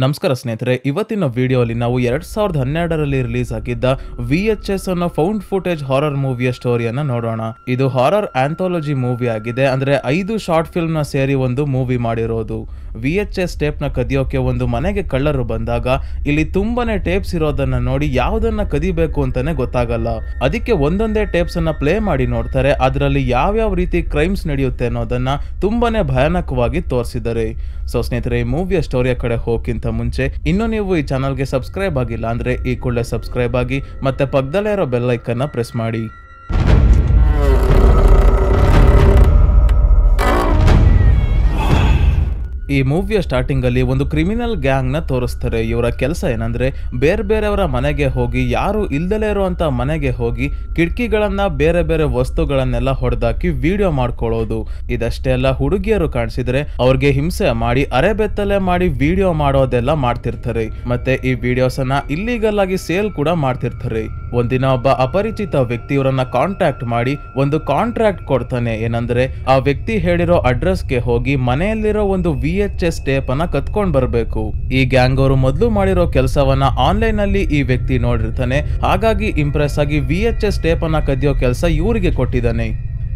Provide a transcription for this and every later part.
ನಮಸ್ಕಾರ ಸ್ನೇಹಿತರೆ, ಇವತ್ತಿನ ವಿಡಿಯೋಲಿ ನಾವು 2012ರಲ್ಲಿ ರಿಲೀಸ್ ಆಗಿದ್ದ VHS ಅನ್ನೋ ಫೌಂಡ್ ಫುಟೇಜ್ ಹಾರರ್ ಮೂವಿಯ ಸ್ಟೋರಿಯನ್ನ ನೋಡೋಣ. ಇದು ಹಾರರ್ ಆಂಥಾಲಜಿ ಮೂವಿ ಆಗಿದೆ. ಅಂದ್ರೆ 5 ಶಾರ್ಟ್ ಫಿಲ್ಮ್ ನ ಸೇರಿ ಒಂದು ಮೂವಿ ಮಾಡಿರೋದು. VHS ಟೇಪ್ ನ ಕದಿಯೋಕೆ ಒಂದು ಮನೆಗೆ ಕಳ್ಳರು ಬಂದಾಗ ಇಲ್ಲಿ ತುಂಬಾನೇ ಟೇಪ್ಸ್ ಇರೋದನ್ನ ನೋಡಿ ಯಾವ್ದನ್ನ ಕದಿಬೇಕು ಅಂತಾನೆ ಗೊತ್ತಾಗಲ್ಲ. ಅದಕ್ಕೆ ಒಂದೊಂದೇ ಟೇಪ್ಸ್ ಅನ್ನ ಪ್ಲೇ ಮಾಡಿ ನೋಡ್ತಾರೆ. ಅದರಲ್ಲಿ ಯಾವ್ಯಾವ ರೀತಿ ಕ್ರೈಮ್ಸ್ ನಡೆಯುತ್ತೆ ಅನ್ನೋದನ್ನ ತುಂಬಾನೇ ಭಯಾನಕವಾಗಿ ತೋರಿಸಿದ್ದಾರೆ. ಸೊ ಸ್ನೇಹಿತರೆ, ಈ ಮೂವಿಯ ಸ್ಟೋರಿಯ ಕಡೆ ಹೋಗಕ್ಕಿಂತ ಮುಂಚೆ ಇನ್ನು ನೀವು ಈ ಚಾನಲ್ಗೆ ಸಬ್ಸ್ಕ್ರೈಬ್ ಆಗಿಲ್ಲ ಅಂದ್ರೆ ಈ ಕೂಡಲೇ ಸಬ್ಸ್ಕ್ರೈಬ್ ಆಗಿ ಮತ್ತೆ ಪಕ್ಕದಲ್ಲೇ ಇರೋ ಬೆಲ್ ಐಕನ್ ನ ಪ್ರೆಸ್ ಮಾಡಿ. ಈ ಮೂವಿಯ ಸ್ಟಾರ್ಟಿಂಗ್ ಅಲ್ಲಿ ಒಂದು ಕ್ರಿಮಿನಲ್ ಗ್ಯಾಂಗ್ ನ ತೋರಿಸ್ತಾರೆ. ಇವರ ಕೆಲಸ ಏನಂದ್ರೆ ಬೇರೆ ಬೇರೆಯವರ ಮನೆಗೆ ಹೋಗಿ, ಯಾರು ಇಲ್ದಲೇ ಇರುವಂತ ಮನೆಗೆ ಹೋಗಿ ಕಿಟಕಿಗಳನ್ನ ಬೇರೆ ಬೇರೆ ವಸ್ತುಗಳನ್ನೆಲ್ಲ ಹೊಡೆದಾಕಿ ವಿಡಿಯೋ ಮಾಡ್ಕೊಳ್ಳೋದು. ಇದಷ್ಟೇ ಅಲ್ಲ, ಹುಡುಗಿಯರು ಕಾಣಿಸಿದ್ರೆ ಅವ್ರಿಗೆ ಹಿಂಸೆ ಮಾಡಿ ಅರೆಬೆತ್ತಲೆ ಮಾಡಿ ವಿಡಿಯೋ ಮಾಡೋದೆಲ್ಲ ಮಾಡ್ತಿರ್ತಾರೆ. ಮತ್ತೆ ಈ ವಿಡಿಯೋಸ್ ಅನ್ನ ಇಲ್ಲಿಗಲ್ ಆಗಿ ಸೇಲ್ ಕೂಡ ಮಾಡ್ತಿರ್ತಾರೆ. ಒಂದಿನ ಒಬ್ಬ ಅಪರಿಚಿತ ವ್ಯಕ್ತಿ ಇವರನ್ನ ಕಾಂಟ್ಯಾಕ್ಟ್ ಮಾಡಿ ಒಂದು ಕಾಂಟ್ರಾಕ್ಟ್ ಕೊಡ್ತಾನೆ. ಏನಂದ್ರೆ ಆ ವ್ಯಕ್ತಿ ಹೇಳಿರೋ ಅಡ್ರೆಸ್ಗೆ ಹೋಗಿ ಮನೆಯಲ್ಲಿರೋ ಒಂದು VHS ಟೇಪ್ ಅನ್ನ ಕತ್ಕೊಂಡ್ ಬರ್ಬೇಕು. ಈ ಗ್ಯಾಂಗ್ ಅವರು ಮೊದಲು ಮಾಡಿರೋ ಕೆಲಸವನ್ನ ಆನ್ಲೈನ್ ಅಲ್ಲಿ ಈ ವ್ಯಕ್ತಿ ನೋಡಿರ್ತಾನೆ. ಹಾಗಾಗಿ ಇಂಪ್ರೆಸ್ ಆಗಿ VHS ಟೇಪ್ ಅನ್ನ ಕದಿಯೋ ಕೆಲಸ ಇವರಿಗೆ ಕೊಟ್ಟಿದ್ದಾನೆ.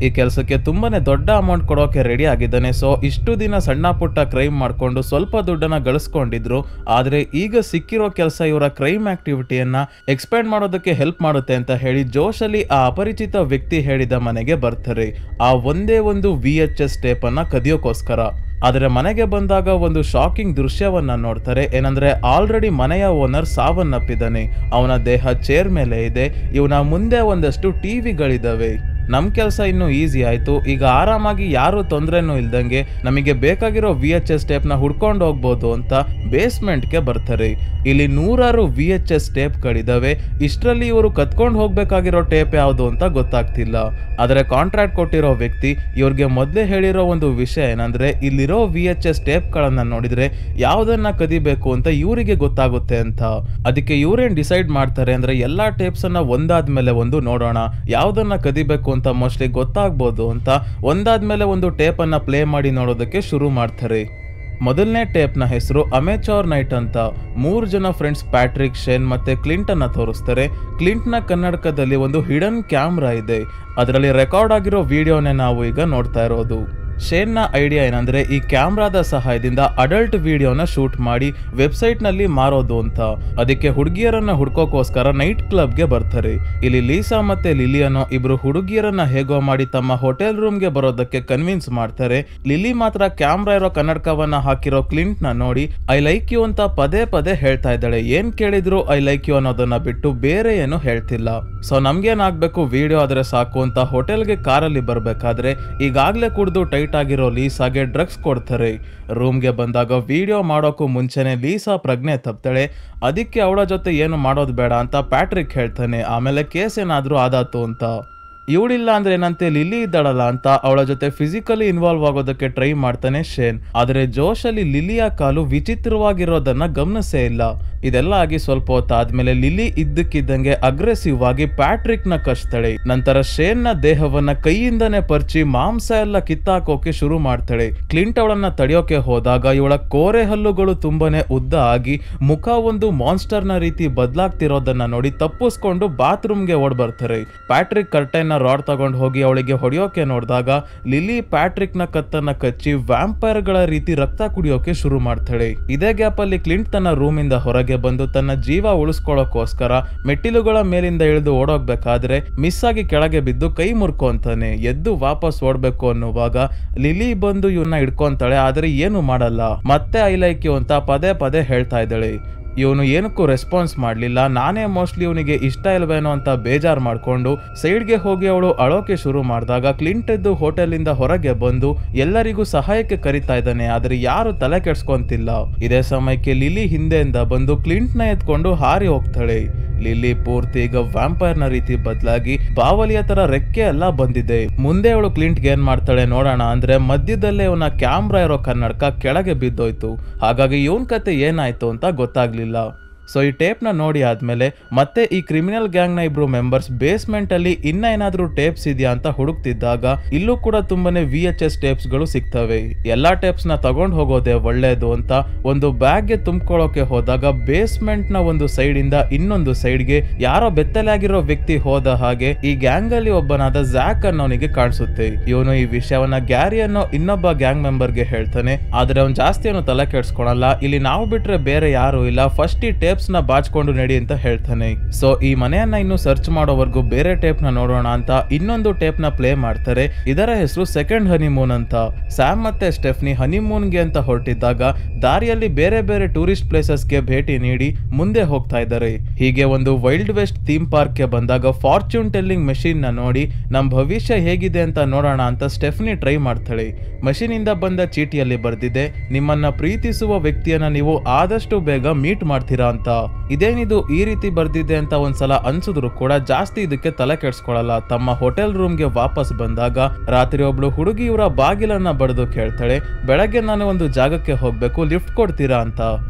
ಈ ಕೆಲಸಕ್ಕೆ ತುಂಬಾನೇ ದೊಡ್ಡ ಅಮೌಂಟ್ ಕೊಡೋಕೆ ರೆಡಿ ಆಗಿದ್ದಾನೆ. ಸೊ ಇಷ್ಟು ದಿನ ಸಣ್ಣ ಪುಟ್ಟ ಕ್ರೈಮ್ ಮಾಡ್ಕೊಂಡು ಸ್ವಲ್ಪ ದುಡ್ಡನ್ನ ಗಳಿಸ್ಕೊಂಡಿದ್ರು. ಆದ್ರೆ ಈಗ ಸಿಕ್ಕಿರೋ ಕೆಲಸ ಇವರ ಕ್ರೈಮ್ ಆಕ್ಟಿವಿಟಿಯನ್ನ ಎಕ್ಸ್ಪ್ಯಾಂಡ್ ಮಾಡೋದಕ್ಕೆ ಹೆಲ್ಪ್ ಮಾಡುತ್ತೆ ಅಂತ ಹೇಳಿ ಜೋಶಲ್ಲಿ ಆ ಅಪರಿಚಿತ ವ್ಯಕ್ತಿ ಹೇಳಿದ ಮನೆಗೆ ಬರ್ತಾರೆ. ಆ ಒಂದೇ ಒಂದು VHS ಟೇಪ್ ಅನ್ನ ಕದಿಯೋಕೋಸ್ಕರ. ಆದ್ರೆ ಮನೆಗೆ ಬಂದಾಗ ಒಂದು ಶಾಕಿಂಗ್ ದೃಶ್ಯವನ್ನ ನೋಡ್ತಾರೆ. ಏನಂದ್ರೆ ಆಲ್ರೆಡಿ ಮನೆಯ ಓನರ್ ಸಾವನ್ನಪ್ಪಿದ್ದಾನೆ. ಅವನ ದೇಹ ಚೇರ್ ಮೇಲೆ ಇದೆ. ಇವನ ಮುಂದೆ ಒಂದಷ್ಟು ಟಿವಿಗಳಿದಾವೆ. ನಮ್ ಕೆಲಸ ಇನ್ನೂ ಈಸಿ ಆಯ್ತು. ಈಗ ಆರಾಮಾಗಿ ಯಾರು ತೊಂದ್ರೆನೂ ಇಲ್ದಂಗೆ ನಮಗೆ ಬೇಕಾಗಿರೋ VHS ಟೇಪ್ ನ ಹುಡ್ಕೊಂಡು ಹೋಗ್ಬೋದು ಅಂತ ಬೇಸ್ಮೆಂಟ್ ಗೆ ಬರ್ತಾರೆ. ಇಲ್ಲಿ 100 VHS ಟೇಪ್ಗಳಿದಾವೆ. ಇಷ್ಟರಲ್ಲಿ ಇವರು ಕತ್ಕೊಂಡು ಹೋಗ್ಬೇಕಾಗಿರೋ ಟೇಪ್ ಯಾವುದು ಅಂತ ಗೊತ್ತಾಗ್ತಿಲ್ಲ. ಆದ್ರೆ ಕಾಂಟ್ರಾಕ್ಟ್ ಕೊಟ್ಟಿರೋ ವ್ಯಕ್ತಿ ಇವ್ರಿಗೆ ಮೊದಲೇ ಹೇಳಿರೋ ಒಂದು ವಿಷಯ ಏನಂದ್ರೆ ಇಲ್ಲಿರೋ VHS ಟೇಪ್ಗಳನ್ನ ನೋಡಿದ್ರೆ ಯಾವ್ದನ್ನ ಕದಿಬೇಕು ಅಂತ ಇವರಿಗೆ ಗೊತ್ತಾಗುತ್ತೆ ಅಂತ. ಅದಕ್ಕೆ ಇವ್ರೇನ್ ಡಿಸೈಡ್ ಮಾಡ್ತಾರೆ ಅಂದ್ರೆ ಎಲ್ಲಾ ಟೇಪ್ಸ್ ಅನ್ನ ಒಂದಾದ್ಮೇಲೆ ಒಂದು ನೋಡೋಣ, ಯಾವ್ದನ್ನ ಕದಿಬೇಕು ಅಂತ ಮೋಸ್ಟ್ಲಿ ಗೊತ್ತಾಗ್ಬೋದು ಅಂತ ಒಂದಾದ್ಮೇಲೆ ಒಂದು ಟೇಪ್ ಅನ್ನ ಪ್ಲೇ ಮಾಡಿ ನೋಡೋದಕ್ಕೆ ಶುರು ಮಾಡ್ತಾರೆ. ಮೊದಲನೇ ಟೇಪ್ ನ ಹೆಸರು ಅಮೆಚೋರ್ ನೈಟ್ ಅಂತ. 3 ಜನ ಫ್ರೆಂಡ್ಸ್ ಪ್ಯಾಟ್ರಿಕ್, ಶೇನ್ ಮತ್ತೆ ಕ್ಲಿಂಟ್ ಅನ್ನ ತೋರಿಸ್ತಾರೆ. ಕ್ಲಿಂಟ್ ನ ಕನ್ನಡಕದಲ್ಲಿ ಒಂದು ಹಿಡನ್ ಕ್ಯಾಮ್ರಾ ಇದೆ. ಅದರಲ್ಲಿ ರೆಕಾರ್ಡ್ ಆಗಿರೋ ವಿಡಿಯೋನೇ ನಾವು ಈಗ ನೋಡ್ತಾ ಇರೋದು. ಶೇನ್ ನ ಐಡಿಯಾ ಏನಂದ್ರೆ ಈ ಕ್ಯಾಮ್ರಾದ ಸಹಾಯದಿಂದ ಅಡಲ್ಟ್ ವಿಡಿಯೋನ ಶೂಟ್ ಮಾಡಿ ವೆಬ್ಸೈಟ್ ನಲ್ಲಿ ಮಾರೋದು ಅಂತ. ಅದಕ್ಕೆ ಹುಡುಗಿಯರನ್ನ ಹುಡ್ಕೋಕೋಸ್ಕರ ನೈಟ್ ಕ್ಲಬ್ ಗೆ ಬರ್ತಾರೆ. ಇಲ್ಲಿ ಲೀಸಾ ಮತ್ತೆ ಲಿಲಿ ಅನ್ನೋ ಇಬ್ರು ಹುಡುಗಿಯರನ್ನ ಹೇಗೋ ಮಾಡಿ ತಮ್ಮ ಹೋಟೆಲ್ ರೂಮ್ ಗೆ ಬರೋದಕ್ಕೆ ಕನ್ವಿನ್ಸ್ ಮಾಡ್ತಾರೆ. ಲಿಲಿ ಮಾತ್ರ ಕ್ಯಾಮ್ರಾ ಇರೋ ಕನ್ನಡಕವನ್ನ ಹಾಕಿರೋ ಕ್ಲಿಂಟ್ ನ ನೋಡಿ ಐ ಲೈಕ್ ಯು ಅಂತ ಪದೇ ಪದೇ ಹೇಳ್ತಾ ಇದ್ದಾಳೆ. ಏನ್ ಕೇಳಿದ್ರು ಐ ಲೈಕ್ ಯು ಅನ್ನೋದನ್ನ ಬಿಟ್ಟು ಬೇರೆ ಏನು ಹೇಳ್ತಿಲ್ಲ. ಸೊ ನಮ್ಗೇನಾಗ್ಬೇಕು, ವಿಡಿಯೋ ಆದ್ರೆ ಸಾಕು ಅಂತ ಹೋಟೆಲ್ಗೆ ಕಾರಲ್ಲಿ ಬರ್ಬೇಕಾದ್ರೆ ಈಗಾಗ್ಲೇ ಕುಡ್ದು ಟೈಟ್ ಆಗಿರೋ ಲೀಸಾಗೆ ಡ್ರಗ್ಸ್ ಕೊಡ್ತಾರೆ. ರೂಮ್ಗೆ ಬಂದಾಗ ವಿಡಿಯೋ ಮಾಡೋಕ್ಕೂ ಮುಂಚೆನೆ ಲೀಸಾ ಪ್ರಜ್ಞೆ ತಪ್ತಾಳೆ. ಅದಕ್ಕೆ ಅವಳ ಜೊತೆ ಏನು ಮಾಡೋದು ಬೇಡ ಅಂತ ಪ್ಯಾಟ್ರಿಕ್ ಹೇಳ್ತಾನೆ. ಆಮೇಲೆ ಕೇಸ್ ಏನಾದ್ರೂ ಆದಾತು ಅಂತ. ಇವಳಿಲ್ಲ ಅಂದ್ರೆ ಏನಂತೆ ಲಿಲಿ ಇದ್ದಾಳಲ್ಲ ಅಂತ ಅವಳ ಜೊತೆ ಫಿಸಿಕಲಿ ಇನ್ವಾಲ್ವ್ ಆಗೋದಕ್ಕೆ ಟ್ರೈ ಮಾಡ್ತಾನೆ ಶೇನ್. ಆದ್ರೆ ಜೋಶಲ್ಲಿ ಲಿಲಿಯ ಕಾಲು ವಿಚಿತ್ರವಾಗಿರೋದನ್ನ ಗಮನಿಸೇ ಇಲ್ಲ. ಇದೆಲ್ಲ ಆಗಿ ಸ್ವಲ್ಪ ಹೊತ್ತಾದ್ಮೇಲೆ ಲಿಲಿ ಇದ್ದಕ್ಕಿದ್ದಂಗೆ ಅಗ್ರೆಸಿವ್ ಆಗಿ ಪ್ಯಾಟ್ರಿಕ್ ನ ಕಚ್ತಾಳೆ. ನಂತರ ಶೇನ್ ನ ದೇಹವನ್ನ ಕೈಯಿಂದನೇ ಪರ್ಚಿ ಮಾಂಸ ಎಲ್ಲ ಕಿತ್ತಾಕೋಕೆ ಶುರು ಮಾಡ್ತಾಳೆ. ಕ್ಲಿಂಟ್ ಅವಳನ್ನ ತಡೆಯೋಕೆ ಹೋದಾಗ ಇವಳ ಕೋರೆ ಹಲ್ಲುಗಳು ತುಂಬಾನೇ ಉದ್ದ ಆಗಿ ಮುಖ ಒಂದು ಮಾನ್ಸ್ಟರ್ ನ ರೀತಿ ಬದಲಾಗ್ತಿರೋದನ್ನ ನೋಡಿ ತಪ್ಪಿಸ್ಕೊಂಡು ಬಾತ್ರೂಮ್ಗೆ ಓಡ್ ಬರ್ತಾರೆ. ಪ್ಯಾಟ್ರಿಕ್ ಕರ್ಟೈನ್ ರಾಡ್ ತಗೊಂಡು ಹೋಗಿ ಅವಳಿಗೆ ಹೊಡೆಯೋಕೆ ನೋಡಿದಾಗ ಲಿಲಿ ಪ್ಯಾಟ್ರಿಕ್ ನ ಕತ್ತನ್ನ ಕಚ್ಚಿ ವ್ಯಾಂಪೈರ್ ಗಳ ರೀತಿ ರಕ್ತ ಕುಡಿಯೋಕೆ ಶುರು ಮಾಡ್ತಾಳೆ. ಇದೇ ಗ್ಯಾಪ್ ಅಲ್ಲಿ ಕ್ಲಿಂಟ್ ತನ್ನ ರೂಮ್ ಇಂದ ಹೊರಗೆ ಬಂದು ತನ್ನ ಜೀವ ಉಳಿಸ್ಕೊಳ್ಳೋಕೋಸ್ಕರ ಮೆಟ್ಟಿಲುಗಳ ಮೇಲಿಂದ ಇಳಿದು ಓಡೋಗ್ಬೇಕಾದ್ರೆ ಮಿಸ್ ಆಗಿ ಕೆಳಗೆ ಬಿದ್ದು ಕೈ ಮುರ್ಕೊಂತಾನೆ. ಎದ್ದು ವಾಪಸ್ ಓಡ್ಬೇಕು ಅನ್ನುವಾಗ ಲಿಲಿ ಬಂದು ಇವನ್ನ ಹಿಡ್ಕೊಂತಾಳೆ. ಆದ್ರೆ ಏನು ಮಾಡಲ್ಲ. ಮತ್ತೆ ಐ ಲೈಕ್ ಯು ಅಂತ ಪದೇ ಪದೇ ಹೇಳ್ತಾ ಇದ್ದಾಳೆ. ಇವನು ಏನಕ್ಕೂ ರೆಸ್ಪಾನ್ಸ್ ಮಾಡ್ಲಿಲ್ಲ. ನಾನೇ ಮೋಸ್ಟ್ಲಿ ಇವನಿಗೆ ಇಷ್ಟ ಇಲ್ವೇನೋ ಅಂತ ಬೇಜಾರ್ ಮಾಡ್ಕೊಂಡು ಸೈಡ್ಗೆ ಹೋಗಿ ಅವಳು ಅಳೋಕೆ ಶುರು ಮಾಡಿದಾಗ ಕ್ಲಿಂಟ್ ಎದ್ದು ಹೋಟೆಲ್ ಇಂದ ಹೊರಗೆ ಬಂದು ಎಲ್ಲರಿಗೂ ಸಹಾಯಕ್ಕೆ ಕರಿತಾ ಇದ್ದಾನೆ. ಆದ್ರೆ ಯಾರು ತಲೆ ಕೆಡ್ಸ್ಕೊಂತಿಲ್ಲ. ಇದೇ ಸಮಯಕ್ಕೆ ಲಿಲಿ ಹಿಂದೆಯಿಂದ ಬಂದು ಕ್ಲಿಂಟ್ ನ ಎತ್ಕೊಂಡು ಹಾರಿ ಹೋಗ್ತಾಳೆ. ಲಿಲಿ ಪೂರ್ತಿ ಈಗ ವ್ಯಾಂಪೈರ್ ನ ರೀತಿ ಬದಲಾಗಿ ಬಾವಲಿಯ ತರ ರೆಕ್ಕೆ ಎಲ್ಲ ಬಂದಿದೆ. ಮುಂದೆ ಅವಳು ಕ್ಲಿಂಟ್ಗೆ ಏನ್ ಮಾಡ್ತಾಳೆ ನೋಡೋಣ ಅಂದ್ರೆ ಮಧ್ಯದಲ್ಲೇ ಇವನ ಕ್ಯಾಮ್ರಾ ಇರೋ ಕನ್ನಡಕ ಕೆಳಗೆ ಬಿದ್ದೋಯ್ತು. ಹಾಗಾಗಿ ಇವನ್ ಕತೆ ಏನಾಯ್ತು ಅಂತ ಗೊತ್ತಾಗ್ಲಿಲ್ಲ. ಸೊ ಈ ಟೇಪ್ ನ ನೋಡಿ ಆದ್ಮೇಲೆ ಮತ್ತೆ ಈ ಕ್ರಿಮಿನಲ್ ಗ್ಯಾಂಗ್ ನ ಇಬ್ರು ಮೆಂಬರ್ಸ್ ಬೇಸ್ಮೆಂಟ್ ಅಲ್ಲಿ ಇನ್ನ ಏನಾದ್ರೂ ಟೇಪ್ಸ್ ಇದೆಯಾ ಅಂತ ಹುಡುಕ್ತಿದ್ದಾಗ ಇಲ್ಲೂ ಕೂಡ ತುಂಬಾನೇ VHS ಟೇಪ್ಸ್ ಗಳು ಸಿಗ್ತವೆ. ಎಲ್ಲಾ ಟೇಪ್ಸ್ ನ ತಗೊಂಡ್ ಹೋಗೋದೇ ಒಳ್ಳೇದು ಅಂತ ಒಂದು ಬ್ಯಾಗ್ ಗೆ ತುಂಬಿಕೊಳ್ಳೋಕೆ ಹೋದಾಗ ಬೇಸ್ಮೆಂಟ್ ನ ಒಂದು ಸೈಡ್ ಇಂದ ಇನ್ನೊಂದು ಸೈಡ್ ಗೆ ಯಾರೋ ಬೆತ್ತಲಾಗಿರೋ ವ್ಯಕ್ತಿ ಹೋದ ಹಾಗೆ ಈ ಗ್ಯಾಂಗ್ ಅಲ್ಲಿ ಒಬ್ಬನಾದ ಜ್ಯಾಕ್ ಅನ್ನೋನಿಗೆ ಕಾಣಿಸುತ್ತೆ. ಇವನು ಈ ವಿಷಯವನ್ನ ಗ್ಯಾರಿ ಅನ್ನೋ ಇನ್ನೊಬ್ಬ ಗ್ಯಾಂಗ್ ಮೆಂಬರ್ ಗೆ ಹೇಳ್ತಾನೆ. ಆದ್ರೆ ಅವ್ನು ಜಾಸ್ತಿ ಅವನು ತಲೆ ಕೆಡ್ಸ್ಕೊಳಲ್ಲ. ಇಲ್ಲಿ ನಾವು ಬಿಟ್ರೆ ಬೇರೆ ಯಾರು ಇಲ್ಲ, ಫಸ್ಟ್ ಈ ಟೇಪ್ಸ್ ನ ಬಾಚ್ಕೊಂಡು ನಡಿ ಅಂತ ಹೇಳ್ತಾನೆ. ಸೊ ಈ ಮನೆಯನ್ನ ಇನ್ನು ಸರ್ಚ್ ಮಾಡೋವರೆಗೂ ಬೇರೆ ಟೇಪ್ ನ ನೋಡೋಣ ಅಂತ ಇನ್ನೊಂದು ಟೇಪ್ ನ ಪ್ಲೇ ಮಾಡ್ತಾರೆ. ಇದರ ಹೆಸರು ಸೆಕೆಂಡ್ ಹನಿಮೂನ್ ಅಂತ. ಸ್ಯಾಮ್ ಮತ್ತೆ ಸ್ಟೆಫ್ನಿ ಹನಿಮೂನ್ ಗೆ ಅಂತ ಹೊರಟಿದ್ದಾಗ ದಾರಿಯಲ್ಲಿ ಬೇರೆ ಬೇರೆ ಟೂರಿಸ್ಟ್ ಪ್ಲೇಸಸ್ ಗೆ ಭೇಟಿ ನೀಡಿ ಮುಂದೆ ಹೋಗ್ತಾ ಇದ್ದಾರೆ. ಹೀಗೆ ಒಂದು ವೈಲ್ಡ್ ವೆಸ್ಟ್ ಥೀಮ್ ಪಾರ್ಕ್ ಗೆ ಬಂದಾಗ ಫಾರ್ಚೂನ್ ಟೆಲ್ಲಿಂಗ್ ಮೆಷಿನ್ ನ ನೋಡಿ ನಮ್ ಭವಿಷ್ಯ ಹೇಗಿದೆ ಅಂತ ನೋಡೋಣ ಅಂತ ಸ್ಟೆಫ್ನಿ ಟ್ರೈ ಮಾಡ್ತಾಳೆ. ಮಷೀನ್ ಇಂದ ಬಂದ ಚೀಟಿಯಲ್ಲಿ ಬರ್ದಿದೆ, ನಿಮ್ಮನ್ನ ಪ್ರೀತಿಸುವ ವ್ಯಕ್ತಿಯನ್ನ ನೀವು ಆದಷ್ಟು ಬೇಗ ಮೀಟ್ ಮಾಡ್ತೀರಾ ಅಂತ. ಇದೇನಿದು ಈ ರೀತಿ ಬರ್ದಿದೆ ಅಂತ ಒಂದ್ಸಲ ಅನ್ಸಿದ್ರು ಕೂಡ ಜಾಸ್ತಿ ಇದಕ್ಕೆ ತಲೆ ಕೆಡ್ಸ್ಕೊಳಲ್ಲ. ತಮ್ಮ ಹೋಟೆಲ್ ರೂಮ್ ಗೆ ವಾಪಸ್ ಬಂದಾಗ ರಾತ್ರಿ ಒಬ್ಳು ಹುಡುಗಿ ಇವರ ಬಾಗಿಲನ್ನ ಬಡಿದು ಕೇಳ್ತಾಳೆ, ಬೆಳಗ್ಗೆ ನಾನು ಒಂದು ಜಾಗಕ್ಕೆ ಹೋಗ್ಬೇಕು, ಲಿಫ್ಟ್ ಕೊಡ್ತೀರಾ ಅಂತ.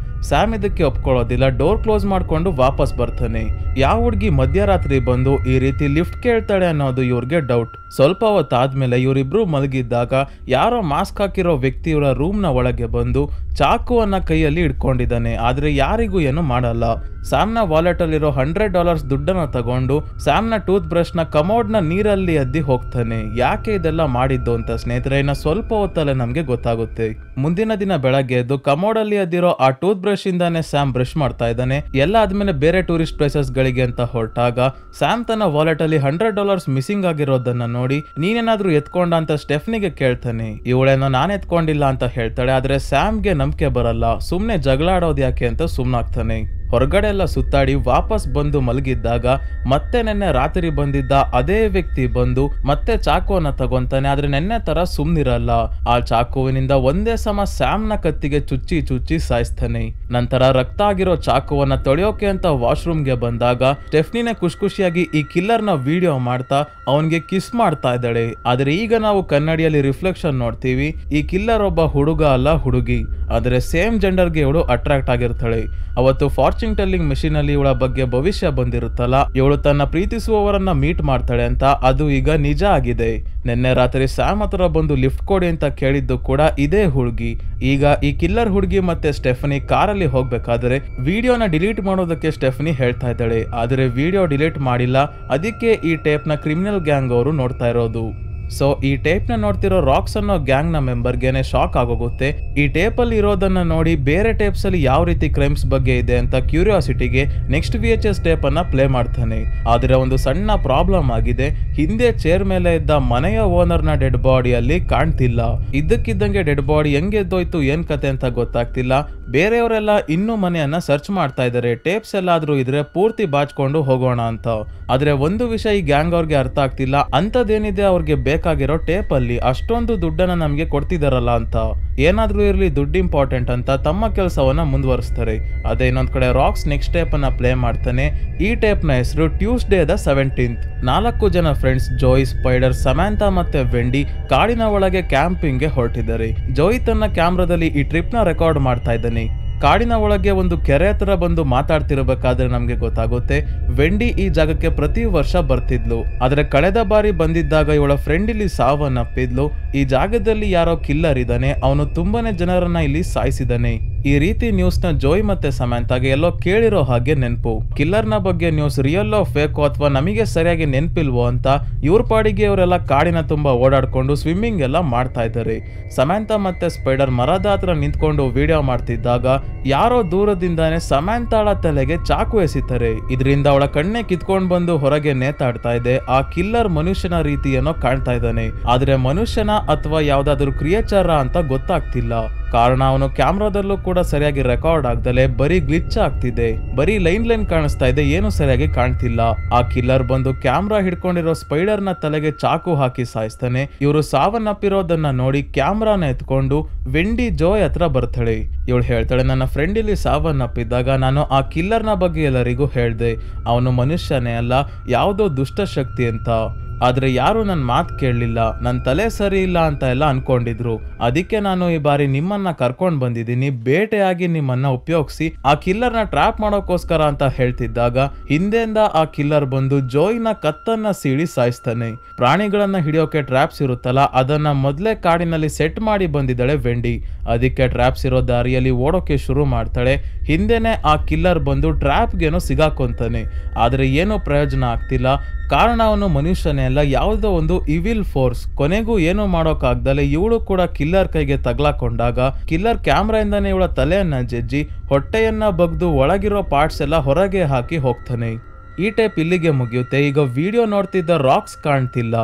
ಸ್ಯಾಮ್ ಇದಕ್ಕೆ ಒಪ್ಕೊಳ್ಳೋದಿಲ್ಲ. ಡೋರ್ ಕ್ಲೋಸ್ ಮಾಡ್ಕೊಂಡು ವಾಪಸ್ ಬರ್ತಾನೆ. ಯಾವ ಹುಡುಗಿ ಮಧ್ಯರಾತ್ರಿ ಬಂದು ಈ ರೀತಿ ಲಿಫ್ಟ್ ಕೇಳ್ತಾಳೆ ಅನ್ನೋದು ಇವ್ರಿಗೆ ಡೌಟ್. ಸ್ವಲ್ಪ ಹೊತ್ತಾದ್ಮೇಲೆ ಇವರಿಬ್ರು ಮಲಗಿದ್ದಾಗ ಯಾರೋ ಮಾಸ್ಕ್ ಹಾಕಿರೋ ವ್ಯಕ್ತಿ ಇವರ ರೂಮ್ ನ ಒಳಗೆ ಬಂದು ಚಾಕುವನ್ನ ಕೈಯಲ್ಲಿ ಇಟ್ಕೊಂಡಿದ್ದಾನೆ. ಆದ್ರೆ ಯಾರಿಗೂ ಏನು ಮಾಡಲ್ಲ. ಸ್ಯಾಮ್ ನ ವಾಲೆಟ್ ಅಲ್ಲಿರೋ $100 ದುಡ್ಡನ್ನ ತಗೊಂಡು ಸ್ಯಾಮ್ ನ ಟೂತ್ ಬ್ರಷ್ ನ ಕಮೋಡ್ ನ ನೀರಲ್ಲಿ ಅದ್ದಿ ಹೋಗ್ತಾನೆ. ಯಾಕೆ ಇದೆಲ್ಲ ಮಾಡಿದ್ದು ಅಂತ ಸ್ನೇಹಿತರೆ ಇನ್ನ ಸ್ವಲ್ಪ ಹೊತ್ತಲ್ಲೇ ನಮ್ಗೆ ಗೊತ್ತಾಗುತ್ತೆ. ಮುಂದಿನ ದಿನ ಬೆಳಗ್ಗೆ ಎದ್ದು ಕಮೋಡ್ ಅಲ್ಲಿ ಅದ್ದಿರೋ ಆ ಟೂತ್ ಬ್ರಷ್ ಇಂದಾನೆ ಸ್ಯಾಮ್ ಬ್ರಷ್ ಮಾಡ್ತಾ ಇದ್ದಾನೆ. ಎಲ್ಲ ಆದ್ಮೇಲೆ ಬೇರೆ ಟೂರಿಸ್ಟ್ ಪ್ಲೇಸಸ್ ಗಳಿಗೆ ಅಂತ ಹೊರಟಾಗ ಸ್ಯಾಮ್ ತನ್ನ ವಾಲೆಟ್ ಅಲ್ಲಿ $100 ಮಿಸ್ಸಿಂಗ್ ಆಗಿರೋದನ್ನ ನೋಡಿ ನೀನೇನಾದ್ರೂ ಎತ್ಕೊಂಡ ಅಂತ ಸ್ಟೆಫ್ನಿಗೆ ಕೇಳ್ತಾನೆ. ಇವಳೇನೋ ನಾನ್ ಎತ್ಕೊಂಡಿಲ್ಲ ಅಂತ ಹೇಳ್ತಾಳೆ. ಆದ್ರೆ ಸ್ಯಾಮ್ಗೆ ನಂಬಿಕೆ ಬರಲ್ಲ. ಸುಮ್ನೆ ಜಗಳ ಆಡೋದು ಯಾಕೆ ಅಂತ ಸುಮ್ನಾಗ್ತಾನೆ. ಹೊರಗಡೆ ಎಲ್ಲ ಸುತ್ತಾಡಿ ವಾಪಸ್ ಬಂದು ಮಲಗಿದ್ದಾಗ ಮತ್ತೆ ನೆನ್ನೆ ರಾತ್ರಿ ಬಂದಿದ್ದ ಅದೇ ವ್ಯಕ್ತಿ ಬಂದು ಮತ್ತೆ ಚಾಕುವನ್ನ ತಗೊಂತಾನೆ. ಆದ್ರೆ ನೆನ್ನೆ ತರ ಸುಮ್ನಿರಲ್ಲ. ಆ ಚಾಕುವಿನಿಂದ ಒಂದೇ ಸಮ ಸ್ಯಾಮ್ ನ ಕತ್ತಿಗೆ ಚುಚ್ಚಿ ಚುಚ್ಚಿ ಸಾಯಿಸ್ತಾನೆ. ನಂತರ ರಕ್ತ ಆಗಿರೋ ಚಾಕುವನ್ನ ತೊಳೆಯೋಕೆ ಅಂತ ವಾಶ್ರೂಮ್ ಗೆ ಬಂದಾಗ ಸ್ಟೆಫ್ನಿನೇ ಖುಷಿಯಾಗಿ ಈ ಕಿಲ್ಲರ್ ನ ವಿಡಿಯೋ ಮಾಡ್ತಾ ಅವನ್ಗೆ ಕಿಸ್ ಮಾಡ್ತಾ ಇದ್ದಾಳೆ. ಆದ್ರೆ ಈಗ ನಾವು ಕನ್ನಡಿಯಲ್ಲಿ ರಿಫ್ಲೆಕ್ಷನ್ ನೋಡ್ತೀವಿ. ಈ ಕಿಲ್ಲರ್ ಒಬ್ಬ ಹುಡುಗ ಅಲ್ಲ, ಹುಡುಗಿ. ಆದ್ರೆ ಸೇಮ್ ಜೆಂಡರ್ಗೆ ಇವಳು ಅಟ್ರಾಕ್ಟ್ ಆಗಿರ್ತಾಳೆ. ಅವತ್ತು ಫಾರ್ಚೂನ್ ಟೆಲ್ಲಿಂಗ್ ಮೆಷಿನ್ ಅಲ್ಲಿ ಇವಳ ಬಗ್ಗೆ ಭವಿಷ್ಯ ಬಂದಿರುತ್ತಲ್ಲ, ಇವಳು ತನ್ನ ಪ್ರೀತಿಸುವವರನ್ನ ಮೀಟ್ ಮಾಡ್ತಾಳೆ ಅಂತ ಅದು ಈಗ ನಿಜ ಆಗಿದೆ. ನಿನ್ನೆ ರಾತ್ರಿ ಸ್ಯಾಮ್ ಹತ್ರ ಬಂದು ಲಿಫ್ಟ್ ಕೊಡಿ ಅಂತ ಕೇಳಿದ್ದು ಕೂಡ ಇದೇ ಹುಡುಗಿ. ಈಗ ಈ ಕಿಲ್ಲರ್ ಹುಡುಗಿ ಮತ್ತೆ ಸ್ಟೆಫನಿ ಕಾರಲ್ಲಿ ಹೋಗ್ಬೇಕಾದ್ರೆ ವಿಡಿಯೋನ ಡಿಲೀಟ್ ಮಾಡೋದಕ್ಕೆ ಸ್ಟೆಫನಿ ಹೇಳ್ತಾ ಇದ್ದಾಳೆ. ಆದ್ರೆ ವಿಡಿಯೋ ಡಿಲೀಟ್ ಮಾಡಿಲ್ಲ. ಅದಕ್ಕೆ ಈ ಟೇಪ್ ನ ಕ್ರಿಮಿನಲ್ ಗ್ಯಾಂಗ್ ಅವರು ನೋಡ್ತಾ ಇರೋದು. ಸೊ ಈ ಟೇಪ್ ನ ನೋಡ್ತಿರೋ ರಾಕ್ಸ್ ಅನ್ನೋ ಗ್ಯಾಂಗ್ ನ ಮೆಂಬರ್ಗೆನೆ ಶಾಕ್ ಆಗೋಗುತ್ತೆ. ಈ ಟೇಪ್ ಅಲ್ಲಿ ಇರೋದನ್ನ ನೋಡಿ ಬೇರೆ ಟೇಪ್ಸ್ ಅಲ್ಲಿ ಯಾವ ರೀತಿ ಕ್ರೈಮ್ಸ್ ಬಗ್ಗೆ ಇದೆ ಅಂತ ಕ್ಯೂರಿಯಾಸಿಟಿಗೆ ನೆಕ್ಸ್ಟ್ VHS ಟೇಪ್ ಅನ್ನ ಪ್ಲೇ ಮಾಡ್ತಾನೆ. ಆದ್ರೆ ಒಂದು ಸಣ್ಣ ಪ್ರಾಬ್ಲಮ್ ಆಗಿದೆ. ಹಿಂದೆ ಚೇರ್ ಮೇಲೆ ಇದ್ದ ಮನೆಯ ಓನರ್ ನ ಡೆಡ್ ಬಾಡಿ ಅಲ್ಲಿ ಕಾಣ್ತಿಲ್ಲ. ಇದ್ದಕ್ಕಿದ್ದಂಗೆ ಡೆಡ್ ಬಾಡಿ ಹೆಂಗೆ ಎದ್ದೋಯ್ತು ಏನ್ ಕತೆ ಅಂತ ಗೊತ್ತಾಗ್ತಿಲ್ಲ. ಬೇರೆಯವರೆಲ್ಲ ಇನ್ನೂ ಮನೆಯನ್ನ ಸರ್ಚ್ ಮಾಡ್ತಾ ಇದ್ದಾರೆ. ಟೇಪ್ಸ್ ಎಲ್ಲಾದ್ರೂ ಇದ್ರೆ ಪೂರ್ತಿ ಬಾಚ್ಕೊಂಡು ಹೋಗೋಣ ಅಂತ. ಆದ್ರೆ ಒಂದು ವಿಷಯ ಈ ಗ್ಯಾಂಗ್ ಅವ್ರಿಗೆ ಅರ್ಥ ಆಗ್ತಿಲ್ಲ. ಅಂತದೇನಿದೆ ಅವ್ರಿಗೆ ಬೇಕಾಗಿರೋ ಟೇಪ್ ಅಲ್ಲಿ ಅಷ್ಟೊಂದು ದುಡ್ಡನ್ನ ನಮ್ಗೆ ಕೊಡ್ತಿದಾರಲ್ಲ ಅಂತ. ಏನಾದ್ರೂ ಇರ್ಲಿ ದುಡ್ಡು ಇಂಪಾರ್ಟೆಂಟ್ ಅಂತ ತಮ್ಮ ಕೆಲಸವನ್ನ ಮುಂದುವರಿಸ್ತಾರೆ. ಅದೇ ಇನ್ನೊಂದ್ ಕಡೆ ರಾಕ್ಸ್ ನೆಕ್ಸ್ಟ್ ಟೇಪ್ ಅನ್ನ ಪ್ಲೇ ಮಾಡ್ತಾನೆ. ಈ ಟೇಪ್ ನ ಹೆಸರು ಟ್ಯೂಸ್ಡೇ ದ 17th. 4 ಜನ ಫ್ರೆಂಡ್ಸ್ ಜೋಯ್, ಸ್ಪೈಡರ್, ಸಮ್ಯಾಂಥಾ ಮತ್ತೆ ವೆಂಡಿ ಕಾಡಿನ ಒಳಗೆ ಕ್ಯಾಂಪಿಂಗ್ ಗೆ ಹೊರಟಿದ್ದಾರೆ. ಜೋಯ್ ತನ್ನ ಕ್ಯಾಮ್ರಾದಲ್ಲಿ ಈ ಟ್ರಿಪ್ ನ ರೆಕಾರ್ಡ್ ಮಾಡ್ತಾ ಇದ್ದಾನೆ. ಕಾಡಿನ ಒಳಗೆ ಒಂದು ಕೆರೆ ಹತ್ರ ಬಂದು ಮಾತಾಡ್ತಿರ್ಬೇಕಾದ್ರೆ ನಮ್ಗೆ ಗೊತ್ತಾಗುತ್ತೆ ವೆಂಡಿ ಈ ಜಾಗಕ್ಕೆ ಪ್ರತಿ ವರ್ಷ ಬರ್ತಿದ್ಲು. ಆದ್ರೆ ಕಳೆದ ಬಾರಿ ಬಂದಿದ್ದಾಗ ಇವಳ ಫ್ರೆಂಡ್ ಇಲ್ಲಿ ಸಾವನ್ನಪ್ಪಿದ್ಲು. ಈ ಜಾಗದಲ್ಲಿ ಯಾರೋ ಕಿಲ್ಲರ್ ಇದ್ದಾನೆ, ಅವನು ತುಂಬಾನೇ ಜನರನ್ನ ಇಲ್ಲಿ ಸಾಯಿಸಿದಾನೆ. ಈ ರೀತಿ ನ್ಯೂಸ್ ನ ಜೋಯ್ ಮತ್ತೆ ಸಮ್ಯಾಂಥಾಗೆ ಎಲ್ಲೋ ಕೇಳಿರೋ ಹಾಗೆ ನೆನಪು. ಕಿಲ್ಲರ್ ನ ಬಗ್ಗೆ ನ್ಯೂಸ್ ರಿಯಲ್ ಫೇಕೋ ಅಥವಾ ನಮಗೆ ಸರಿಯಾಗಿ ನೆನಪಿಲ್ವೋ ಅಂತ ಇವ್ರ ಪಾಡಿಗೆ ಇವರೆಲ್ಲ ಕಾಡಿನ ತುಂಬಾ ಓಡಾಡ್ಕೊಂಡು ಸ್ವಿಮ್ಮಿಂಗ್ ಎಲ್ಲ ಮಾಡ್ತಾ ಇದ್ದಾರೆ. ಸಮ್ಯಾಂಥಾ ಮತ್ತೆ ಸ್ಪೈಡರ್ ಮರದ ಹತ್ರ ನಿಂತ್ಕೊಂಡು ವಿಡಿಯೋ ಮಾಡ್ತಿದ್ದಾಗ ಯಾರೋ ದೂರದಿಂದಾನೆ ಸಮ್ಯಾಂಥಾಳ ತಲೆಗೆ ಚಾಕು ಎಸಿತಾರೆ. ಇದರಿಂದ ಅವಳ ಕಣ್ಣೆ ಕಿತ್ಕೊಂಡ್ ಬಂದು ಹೊರಗೆ ನೇತಾಡ್ತಾ ಇದೆ. ಆ ಕಿಲ್ಲರ್ ಮನುಷ್ಯನ ರೀತಿ ಏನೋ ಕಾಣ್ತಾ ಇದ್ದಾನೆ. ಆದ್ರೆ ಮನುಷ್ಯನ ಅಥವಾ ಯಾವ್ದಾದ್ರು ಕ್ರಿಯೇಚರ ಅಂತ ಗೊತ್ತಾಗ್ತಿಲ್ಲ. ಕಾರಣ ಅವನು ಕ್ಯಾಮ್ರಾದಲ್ಲೂ ಕೂಡ ಸರಿಯಾಗಿ ರೆಕಾರ್ಡ್ ಆಗ್ದಲೆ ಬರೀ ಗ್ಲಿಚ್ ಆಗ್ತಿದೆ. ಬರೀ ಲೈನ್ ಕಾಣಿಸ್ತಾ ಇದೆ, ಏನು ಸರಿಯಾಗಿ ಕಾಣ್ತಿಲ್ಲ. ಆ ಕಿಲ್ಲರ್ ಬಂದು ಕ್ಯಾಮ್ರಾ ಹಿಡ್ಕೊಂಡಿರೋ ಸ್ಪೈಡರ್ ನ ತಲೆಗೆ ಚಾಕು ಹಾಕಿ ಸಾಯಿಸ್ತಾನೆ. ಇವರು ಸಾವನ್ನಪ್ಪಿರೋದನ್ನ ನೋಡಿ ಕ್ಯಾಮ್ರಾನ ಎತ್ಕೊಂಡು ವೆಂಡಿ ಜೋಯ್ ಹತ್ರ ಬರ್ತಾಳೆ. ಇವಳು ಹೇಳ್ತಾಳೆ, ನನ್ನ ಫ್ರೆಂಡ್ ಇಲ್ಲಿ ಸಾವನ್ನಪ್ಪಿದ್ದಾಗ ನಾನು ಆ ಕಿಲ್ಲರ್ ನ ಬಗ್ಗೆ ಎಲ್ಲರಿಗೂ ಹೇಳ್ದೆ. ಅವನು ಮನುಷ್ಯನೇ ಅಲ್ಲ, ಯಾವುದೋ ದುಷ್ಟ ಶಕ್ತಿ ಅಂತ. ಆದ್ರೆ ಯಾರು ನನ್ನ ಮಾತು ಕೇಳಲಿಲ್ಲ, ನನ್ನ ತಲೆ ಸರಿ ಇಲ್ಲ ಅಂತ ಎಲ್ಲ ಅನ್ಕೊಂಡಿದ್ರು. ಅದಕ್ಕೆ ನಾನು ಈ ಬಾರಿ ನಿಮ್ಮನ್ನ ಕರ್ಕೊಂಡು ಬಂದಿದ್ದೀನಿ, ಬೇಟೆಯಾಗಿ ನಿಮ್ಮನ್ನ ಉಪಯೋಗಿಸಿ ಆ ಕಿಲ್ಲರ್ನ ಟ್ರ್ಯಾಪ್ ಮಾಡೋಕ್ಕೋಸ್ಕರ ಅಂತ ಹೇಳ್ತಿದ್ದಾಗ ಹಿಂದೆಯಿಂದ ಆ ಕಿಲ್ಲರ್ ಬಂದು ಜೋಯಿನ ಕತ್ತನ್ನ ಸೀಳಿ ಸಾಯಿಸ್ತಾನೆ. ಪ್ರಾಣಿಗಳನ್ನ ಹಿಡಿಯೋಕೆ ಟ್ರ್ಯಾಪ್ಸ್ ಇರುತ್ತಲ್ಲ, ಅದನ್ನ ಮೊದಲೇ ಕಾಡಿನಲ್ಲಿ ಸೆಟ್ ಮಾಡಿ ಬಂದಿದ್ದಾಳೆ ವೆಂಡಿ. ಅದಕ್ಕೆ ಟ್ರ್ಯಾಪ್ಸ್ ಇರೋ ದಾರಿಯಲ್ಲಿ ಓಡೋಕೆ ಶುರು ಮಾಡ್ತಾಳೆ. ಹಿಂದೆನೆ ಆ ಕಿಲ್ಲರ್ ಬಂದು ಟ್ರ್ಯಾಪ್ಗೇನೋ ಸಿಗಾಕೊಂತಾನೆ. ಆದ್ರೆ ಏನೋ ಪ್ರಯೋಜನ ಆಗ್ತಿಲ್ಲ. ಕಾರಣ ಅವನು ಮನುಷ್ಯನೇ ಅಲ್ಲ, ಯಾವುದೋ ಒಂದು ಇವಿಲ್ ಫೋರ್ಸ್. ಕೊನೆಗೂ ಏನೋ ಮಾಡೋಕ್ಕಾಗ್ದಲೆ ಇವಳು ಕೂಡ ಕಿಲ್ಲರ್ ಕೈಗೆ ತಗ್ಲಾಕೊಂಡಾಗ ಕಿಲ್ಲರ್ ಕ್ಯಾಮ್ರಾಯಿಂದಾನೆ ಇವಳ ತಲೆಯನ್ನ ಜಜ್ಜಿ ಹೊಟ್ಟೆಯನ್ನ ಬಗ್ದು ಒಳಗಿರೋ ಪಾರ್ಟ್ಸ್ ಎಲ್ಲ ಹೊರಗೆ ಹಾಕಿ ಹೋಗ್ತಾನೆ. ಈ ಟೈಪ್ ಇಲ್ಲಿಗೆ ಮುಗಿಯುತ್ತೆ. ಈಗ ವಿಡಿಯೋ ನೋಡ್ತಿದ್ದ ರಾಕ್ಸ್ ಕಾಣ್ತಿಲ್ಲ,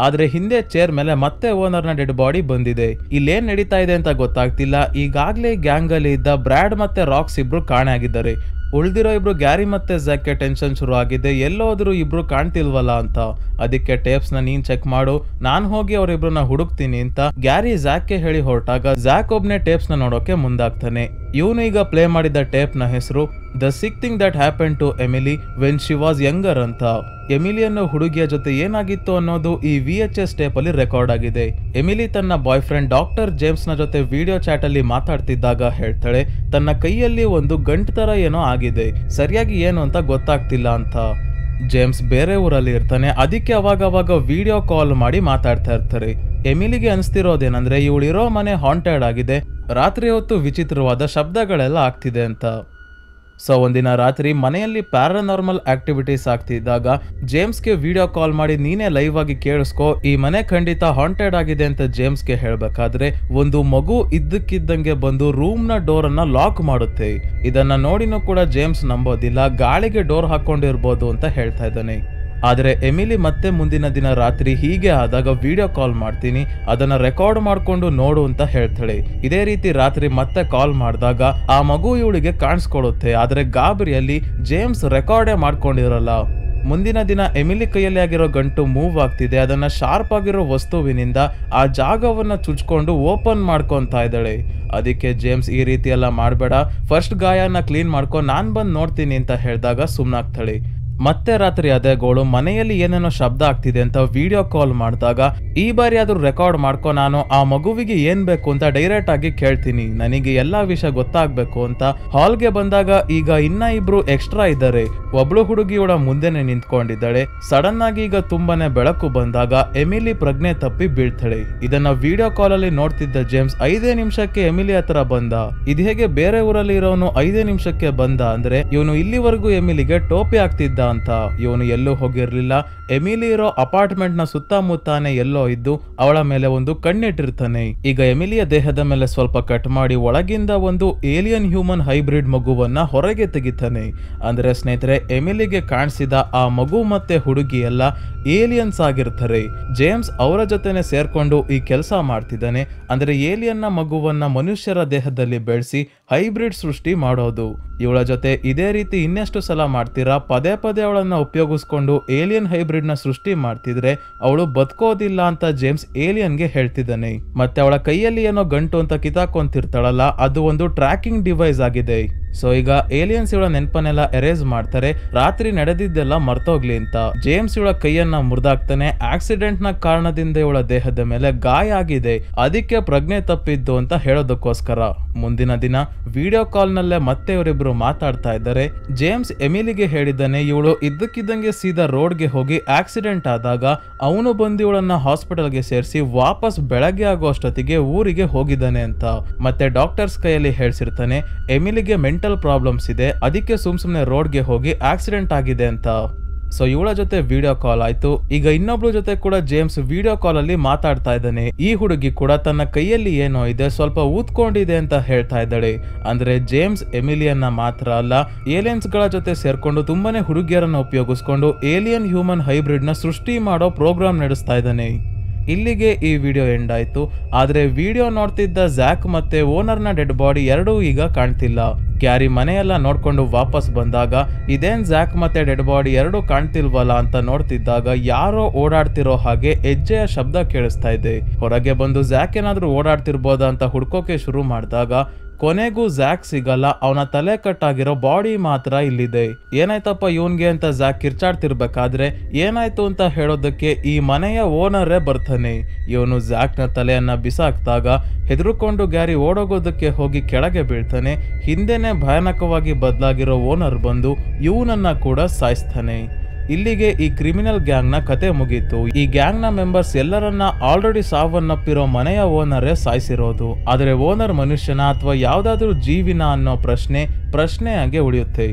ಆದ್ರೆ ಹಿಂದೆ ಚೇರ್ ಮೇಲೆ ಮತ್ತೆ ಓನರ್ನ ಡೆಡ್ ಬಾಡಿ ಬಂದಿದೆ. ಇಲ್ಲೇನ್ ನಡೀತಾ ಇದೆ ಅಂತ ಗೊತ್ತಾಗ್ತಿಲ್ಲ. ಈಗಾಗ್ಲೇ ಗ್ಯಾಂಗ್ ಅಲ್ಲಿ ಇದ್ದ ಬ್ರ್ಯಾಡ್ ಮತ್ತೆ ರಾಕ್ಸ್ ಇಬ್ರು ಕಾಣೆ ಆಗಿದ್ದಾರೆ. ಉಳ್ದಿರೋ ಇಬ್ರು ಗ್ಯಾರಿ ಮತ್ತೆ ಝಾಕ್ಗೆ ಟೆನ್ಷನ್ ಶುರು ಆಗಿದೆ, ಎಲ್ಲೋದ್ರು ಇಬ್ರು ಕಾಣ್ತಿಲ್ವಲ್ಲ ಅಂತ. ಅದಕ್ಕೆ ಟೇಪ್ಸ್ ನ ನೀನ್ ಚೆಕ್ ಮಾಡು, ನಾನ್ ಹೋಗಿ ಅವರಿಬ್ರನ್ನ ಹುಡುಕ್ತೀನಿ ಅಂತ ಗ್ಯಾರಿ ಝಾಕ್ಗೆ ಹೇಳಿ ಹೊರಟಾಗ ಝಾಕ್ ಒಬ್ನೇ ಟೇಪ್ಸ್ ನ ನೋಡೋಕೆ ಮುಂದಾಗ್ತಾನೆ. ಇವನು ಈಗ ಪ್ಲೇ ಮಾಡಿದ ಟೇಪ್ ನ ಹೆಸರು the sick thing that happen to Emily when she was younger ಅಂತ. ಎಮಿಲಿ ಅನ್ನೋ ಹುಡುಗಿಯ ಜೊತೆ ಏನಾಗಿತ್ತು ಅನ್ನೋದು ಈ VHS ಟೇಪ್ ಅಲ್ಲಿ ರೆಕಾರ್ಡ್ ಆಗಿದೆ. ಎಮಿಲಿ ತನ್ನ ಬಾಯ್ ಫ್ರೆಂಡ್ ಡಾಕ್ಟರ್ ಜೇಮ್ಸ್ ನ ಜೊತೆ ವಿಡಿಯೋ ಚಾಟ್ ಅಲ್ಲಿ ಮಾತಾಡ್ತಿದ್ದಾಗ ಹೇಳ್ತಾಳೆ ತನ್ನ ಕೈಯಲ್ಲಿ ಒಂದು ಗಂಟು ತರ ಏನೋ ಆಗಿದೆ, ಸರಿಯಾಗಿ ಏನು ಅಂತ ಗೊತ್ತಾಗ್ತಿಲ್ಲ ಅಂತ. ಜೇಮ್ಸ್ ಬೇರೆ ಊರಲ್ಲಿ ಇರ್ತಾನೆ, ಅದಕ್ಕೆ ಅವಾಗ ವಿಡಿಯೋ ಕಾಲ್ ಮಾಡಿ ಮಾತಾಡ್ತಾ ಇರ್ತಾರೆ. ಎಮಿಲಿಗೆ ಅನಿಸ್ತಿರೋದೇನಂದ್ರೆ ಇವಳಿರೋ ಮನೆ ಹಾಂಟೆಡ್ ಆಗಿದೆ, ರಾತ್ರಿ ಹೊತ್ತು ವಿಚಿತ್ರವಾದ ಶಬ್ದಗಳೆಲ್ಲ ಆಗ್ತಿದೆ ಅಂತ. ಸೊ ಒಂದಿನ ರಾತ್ರಿ ಮನೆಯಲ್ಲಿ ಪ್ಯಾರಾನಾರ್ಮಲ್ ಆಕ್ಟಿವಿಟೀಸ್ ಆಗ್ತಿದ್ದಾಗ ಜೇಮ್ಸ್ಗೆ ವಿಡಿಯೋ ಕಾಲ್ ಮಾಡಿ ನೀನೇ ಲೈವ್ ಆಗಿ ಕೇಳಿಸ್ಕೋ, ಈ ಮನೆ ಖಂಡಿತ ಹಾಂಟೆಡ್ ಆಗಿದೆ ಅಂತ ಜೇಮ್ಸ್ಗೆ ಹೇಳ್ಬೇಕಾದ್ರೆ ಒಂದು ಮಗು ಇದ್ದಕ್ಕಿದ್ದಂಗೆ ಬಂದು ರೂಮ್ ನ ಡೋರ್ ಅನ್ನ ಲಾಕ್ ಮಾಡುತ್ತೆ. ಇದನ್ನ ನೋಡಿನೂ ಕೂಡ ಜೇಮ್ಸ್ ನಂಬೋದಿಲ್ಲ, ಗಾಳಿಗೆ ಡೋರ್ ಹಾಕೊಂಡಿರ್ಬೋದು ಅಂತ ಹೇಳ್ತಾ ಇದ್ದಾನೆ. ಆದ್ರೆ ಎಮಿಲಿ ಮತ್ತೆ ಮುಂದಿನ ದಿನ ರಾತ್ರಿ ಹೀಗೆ ಆದಾಗ ವಿಡಿಯೋ ಕಾಲ್ ಮಾಡ್ತೀನಿ, ಅದನ್ನ ರೆಕಾರ್ಡ್ ಮಾಡ್ಕೊಂಡು ನೋಡು ಅಂತ ಹೇಳ್ತಾಳೆ. ಇದೇ ರೀತಿ ರಾತ್ರಿ ಮತ್ತೆ ಕಾಲ್ ಮಾಡಿದಾಗ ಆ ಮಗು ಇವಳಿಗೆ ಕಾಣಿಸ್ಕೊಳ್ಳುತ್ತೆ. ಆದ್ರೆ ಗಾಬರಿಯಲ್ಲಿ ಜೇಮ್ಸ್ ರೆಕಾರ್ಡೇ ಮಾಡ್ಕೊಂಡಿರಲ್ಲ. ಮುಂದಿನ ದಿನ ಎಮಿಲಿ ಕೈಯಲ್ಲಿ ಆಗಿರೋ ಗಂಟು ಮೂವ್ ಆಗ್ತಿದೆ, ಅದನ್ನ ಶಾರ್ಪ್ ಆಗಿರೋ ವಸ್ತುವಿನಿಂದ ಆ ಜಾಗವನ್ನ ಚುಚ್ಕೊಂಡು ಓಪನ್ ಮಾಡ್ಕೊಂತಾ ಇದ್ದಾಳೆ. ಅದಕ್ಕೆ ಜೇಮ್ಸ್ ಈ ರೀತಿ ಎಲ್ಲ ಮಾಡಬೇಡ, ಫಸ್ಟ್ ಗಾಯನ ಕ್ಲೀನ್ ಮಾಡ್ಕೊ, ನಾನ್ ಬಂದು ನೋಡ್ತೀನಿ ಅಂತ ಹೇಳಿದಾಗ ಸುಮ್ನಾಗ್ತಾಳೆ. ಮತ್ತೆ ರಾತ್ರಿ ಅದೇ ಗೋಳು, ಮನೆಯಲ್ಲಿ ಏನೇನೋ ಶಬ್ದ ಆಗ್ತಿದೆ ಅಂತ ವಿಡಿಯೋ ಕಾಲ್ ಮಾಡಿದಾಗ ಈ ಬಾರಿ ಆದ್ರೂ ರೆಕಾರ್ಡ್ ಮಾಡ್ಕೊ, ನಾನು ಆ ಮಗುವಿಗೆ ಏನ್ ಬೇಕು ಅಂತ ಡೈರೆಕ್ಟ್ ಆಗಿ ಕೇಳ್ತೀನಿ, ನನಗೆ ಎಲ್ಲಾ ವಿಷಯ ಗೊತ್ತಾಗ್ಬೇಕು ಅಂತ. ಹಾಲ್ಗೆ ಬಂದಾಗ ಈಗ ಇನ್ನ ಇಬ್ರು ಎಕ್ಸ್ಟ್ರಾ ಇದ್ದಾರೆ. ಒಬ್ಳು ಹುಡುಗಿ ಇವಳ ಮುಂದೆನೆ ನಿಂತ್ಕೊಂಡಿದ್ದಾಳೆ. ಸಡನ್ ಆಗಿ ಈಗ ತುಂಬಾನೇ ಬೆಳಕು ಬಂದಾಗ ಎಮಿಲಿ ಪ್ರಜ್ಞೆ ತಪ್ಪಿ ಬೀಳ್ತಾಳೆ. ಇದನ್ನ ವಿಡಿಯೋ ಕಾಲ್ ಅಲ್ಲಿ ನೋಡ್ತಿದ್ದ ಜೇಮ್ಸ್ 5 ನಿಮಿಷಕ್ಕೆ ಎಮಿಲಿ ಹತ್ರ ಬಂದ. ಇದು ಹೇಗೆ ಬೇರೆ ಊರಲ್ಲಿ ಇರೋನು 5 ನಿಮಿಷಕ್ಕೆ ಬಂದ ಅಂದ್ರೆ ಇವನು ಇಲ್ಲಿವರೆಗೂ ಎಮಿಲಿಗೆ ಟೋಪಿ ಆಗ್ತಿದ್ದ ಅಂತ. ಇವನು ಎಲ್ಲೂ ಹೋಗಿರ್ಲಿಲ್ಲ, ಎಮಿಲಿ ಇರೋ ಅಪಾರ್ಟ್ಮೆಂಟ್ ನ ಸುತ್ತಮುತ್ತಾನೆ ಎಲ್ಲೋ ಇದ್ದು ಅವಳ ಮೇಲೆ ಒಂದು ಕಣ್ಣಿಟ್ಟಿರ್ತಾನೆ. ಈಗ ಎಮಿಲಿಯ ದೇಹದ ಮೇಲೆ ಸ್ವಲ್ಪ ಕಟ್ ಮಾಡಿ ಒಳಗಿಂದ ಒಂದು ಏಲಿಯನ್ ಹ್ಯೂಮನ್ ಹೈಬ್ರಿಡ್ ಮಗುವನ್ನ ಹೊರಗೆ ತೆಗಿತಾನೆ. ಅಂದ್ರೆ ಸ್ನೇಹಿತರೆ, ಎಮಿಲಿಗೆ ಕಾಣಿಸಿದ ಆ ಮಗು ಮತ್ತೆ ಹುಡುಗಿ ಎಲ್ಲ ಏಲಿಯನ್ಸ್ ಆಗಿರ್ತಾರೆ. ಜೇಮ್ಸ್ ಅವರ ಜೊತೆನೆ ಸೇರ್ಕೊಂಡು ಈ ಕೆಲಸ ಮಾಡ್ತಿದ್ದಾನೆ. ಅಂದ್ರೆ ಏಲಿಯನ್ನ ಮಗುವನ್ನ ಮನುಷ್ಯರ ದೇಹದಲ್ಲಿ ಬೆಳೆಸಿ ಹೈಬ್ರಿಡ್ ಸೃಷ್ಟಿ ಮಾಡೋದು. ಇವಳ ಜೊತೆ ಇದೇ ರೀತಿ ಇನ್ನೆಷ್ಟು ಸಲ ಮಾಡ್ತೀರಾ? ಪದೇ ಪದೇ ಅವಳನ್ನ ಉಪಯೋಗಿಸ್ಕೊಂಡು ಏಲಿಯನ್ ಹೈಬ್ರಿಡ್ ನ ಸೃಷ್ಟಿ ಮಾಡ್ತಿದ್ರೆ ಅವಳು ಬದುಕೋದಿಲ್ಲ ಅಂತ ಜೇಮ್ಸ್ ಏಲಿಯನ್ಗೆ ಹೇಳ್ತಿದ್ದಾನೆ. ಮತ್ತೆ ಅವಳ ಕೈಯಲ್ಲಿ ಏನೋ ಗಂಟು ಅಂತ ಕಿತಾಕೊಂತಿರ್ತಾಳಲ್ಲ, ಅದು ಒಂದು ಟ್ರ್ಯಾಕಿಂಗ್ ಡಿವೈಸ್ ಆಗಿದೆ. ಸೊ ಈಗ ಏಲಿಯನ್ಸ್ ಇವಳ ನೆನಪನ್ನೆಲ್ಲ ಎರೇಸ್ ಮಾಡ್ತಾರೆ, ರಾತ್ರಿ ನಡೆದಿದ್ದೆಲ್ಲ ಮರ್ತೋಗ್ಲಿ ಅಂತ. ಜೇಮ್ಸ್ ಇವಳ ಕೈಯನ್ನ ಮುರಿದಾಕ್ತಾನೆ. ಆಕ್ಸಿಡೆಂಟ್ ನ ಕಾರಣದಿಂದ ಇವಳ ದೇಹದ ಮೇಲೆ ಗಾಯ ಆಗಿದೆ, ಅದಕ್ಕೆ ಪ್ರಜ್ಞೆ ತಪ್ಪಿದ್ದು ಅಂತ ಹೇಳೋದಕ್ಕೋಸ್ಕರ. ಮುಂದಿನ ದಿನ ವಿಡಿಯೋ ಕಾಲ್ ನಲ್ಲೇ ಮತ್ತೆ ಇವರಿಬ್ರು ಮಾತಾಡ್ತಾ ಇದ್ದಾರೆ. ಜೇಮ್ಸ್ ಎಮಿಲಿಗೆ ಹೇಳಿದ್ದಾನೆ ಇವಳು ಇದ್ದಕ್ಕಿದ್ದಂಗೆ ಸೀದಾ ರೋಡ್ಗೆ ಹೋಗಿ ಆಕ್ಸಿಡೆಂಟ್ ಆದಾಗ ಅವನು ಬಂದು ಇವಳನ್ನ ಹಾಸ್ಪಿಟಲ್ಗೆ ಸೇರಿಸಿ ವಾಪಸ್ ಬೆಳಗ್ಗೆ ಆಗೋ ಅಷ್ಟೊತ್ತಿಗೆ ಊರಿಗೆ ಹೋಗಿದ್ದಾನೆ ಅಂತ. ಮತ್ತೆ ಡಾಕ್ಟರ್ಸ್ ಕೈಯಲ್ಲಿ ಹೇಳ್ಸಿರ್ತಾನೆ ಎಮಿಲಿಗೆ ಮೆಂಟಲ್ ಪ್ರಾಬ್ಲಮ್ಸ್ ಇದೆ, ಅದಕ್ಕೆ ಸುಮ್ನೆ ರೋಡ್ಗೆ ಹೋಗಿ ಆಕ್ಸಿಡೆಂಟ್ ಆಗಿದೆ ಅಂತ. ಸೊ ಇವಳ ಜೊತೆ ವಿಡಿಯೋ ಕಾಲ್ ಆಯ್ತು. ಈಗ ಇನ್ನೊಬ್ಳು ಜೊತೆ ಕೂಡ ಜೇಮ್ಸ್ ವಿಡಿಯೋ ಕಾಲ್ ಅಲ್ಲಿ ಮಾತಾಡ್ತಾ ಇದ್ದಾನೆ. ಈ ಹುಡುಗಿ ಕೂಡ ತನ್ನ ಕೈಯಲ್ಲಿ ಏನೋ ಇದೆ, ಸ್ವಲ್ಪ ಊದ್ಕೊಂಡಿದೆ ಅಂತ ಹೇಳ್ತಾ ಇದ್ದಾಳೆ. ಅಂದ್ರೆ ಜೇಮ್ಸ್ ಎಮಿಲಿಯನ್ನ ಮಾತ್ರ ಅಲ್ಲ, ಏಲಿಯನ್ಸ್ ಗಳ ಜೊತೆ ಸೇರ್ಕೊಂಡು ತುಂಬಾನೇ ಹುಡುಗಿಯರನ್ನ ಉಪಯೋಗಿಸ್ಕೊಂಡು ಏಲಿಯನ್ ಹ್ಯೂಮನ್ ಹೈಬ್ರಿಡ್ ನ ಸೃಷ್ಟಿ ಮಾಡೋ ಪ್ರೋಗ್ರಾಮ್ ನಡೆಸ್ತಾ ಇದ್ದಾನೆ. ಇಲ್ಲಿಗೆ ಈ ವಿಡಿಯೋ ಎಂಡ್ ಆಯ್ತು. ಆದ್ರೆ ವಿಡಿಯೋ ನೋಡ್ತಿದ್ದ ಝಾಕ್ ಮತ್ತೆ ಓನರ್ನ ಡೆಡ್ ಬಾಡಿ ಎರಡೂ ಈಗ ಕಾಣ್ತಿಲ್ಲ. ಗ್ಯಾರಿ ಮನೆಯೆಲ್ಲ ನೋಡ್ಕೊಂಡು ವಾಪಸ್ ಬಂದಾಗ ಇದೇನ್ ಝಾಕ್ ಮತ್ತೆ ಡೆಡ್ ಬಾಡಿ ಎರಡೂ ಕಾಣ್ತಿಲ್ವಲ್ಲ ಅಂತ ನೋಡ್ತಿದ್ದಾಗ ಯಾರೋ ಓಡಾಡ್ತಿರೋ ಹಾಗೆ ಹೆಜ್ಜೆಯ ಶಬ್ದ ಕೇಳಿಸ್ತಾ ಇದೆ. ಹೊರಗೆ ಬಂದು ಝಾಕ್ ಏನಾದ್ರೂ ಓಡಾಡ್ತಿರ್ಬೋದಾ ಅಂತ ಹುಡ್ಕೋಕೆ ಶುರು ಮಾಡಿದಾಗ ಕೊನೆಗೂ ಜ್ಯಾಕ್ ಸಿಗಲ್ಲ, ಅವನ ತಲೆ ಕಟ್ಟಾಗಿರೋ ಬಾಡಿ ಮಾತ್ರ ಇಲ್ಲಿದೆ. ಏನಾಯ್ತಪ್ಪ ಇವನ್ಗೆ ಅಂತ ಜ್ಯಾಕ್ ಕಿರ್ಚಾಡ್ತಿರ್ಬೇಕಾದ್ರೆ ಏನಾಯ್ತು ಅಂತ ಹೇಳೋದಕ್ಕೆ ಈ ಮನೆಯ ಓನರೇ ಬರ್ತಾನೆ. ಇವನು ಜ್ಯಾಕ್ ನ ತಲೆಯನ್ನ ಬಿಸಾಕ್ದಾಗ ಹೆದರುಕೊಂಡು ಗ್ಯಾರಿ ಓಡೋಗೋದಕ್ಕೆ ಹೋಗಿ ಕೆಳಗೆ ಬೀಳ್ತಾನೆ. ಹಿಂದೆನೆ ಭಯಾನಕವಾಗಿ ಬದಲಾಗಿರೋ ಓನರ್ ಬಂದು ಇವನನ್ನ ಕೂಡ ಸಾಯಿಸ್ತಾನೆ. ಇಲ್ಲಿಗೆ ಈ ಕ್ರಿಮಿನಲ್ ಗ್ಯಾಂಗ್ ನ ಕತೆ ಮುಗೀತು. ಈ ಗ್ಯಾಂಗ್ ನ ಮೆಂಬರ್ಸ್ ಎಲ್ಲರನ್ನ ಆಲ್ರೆಡಿ ಸಾವನ್ನಪ್ಪಿರೋ ಮನೆಯ ಓನರೇ ಸಾಯಿಸಿರೋದು. ಆದ್ರೆ ಓನರ್ ಮನುಷ್ಯನ ಅಥವಾ ಯಾವ್ದಾದ್ರೂ ಜೀವಿನ ಅನ್ನೋ ಪ್ರಶ್ನೆಯಾಗೆ ಉಳಿಯುತ್ತೆ.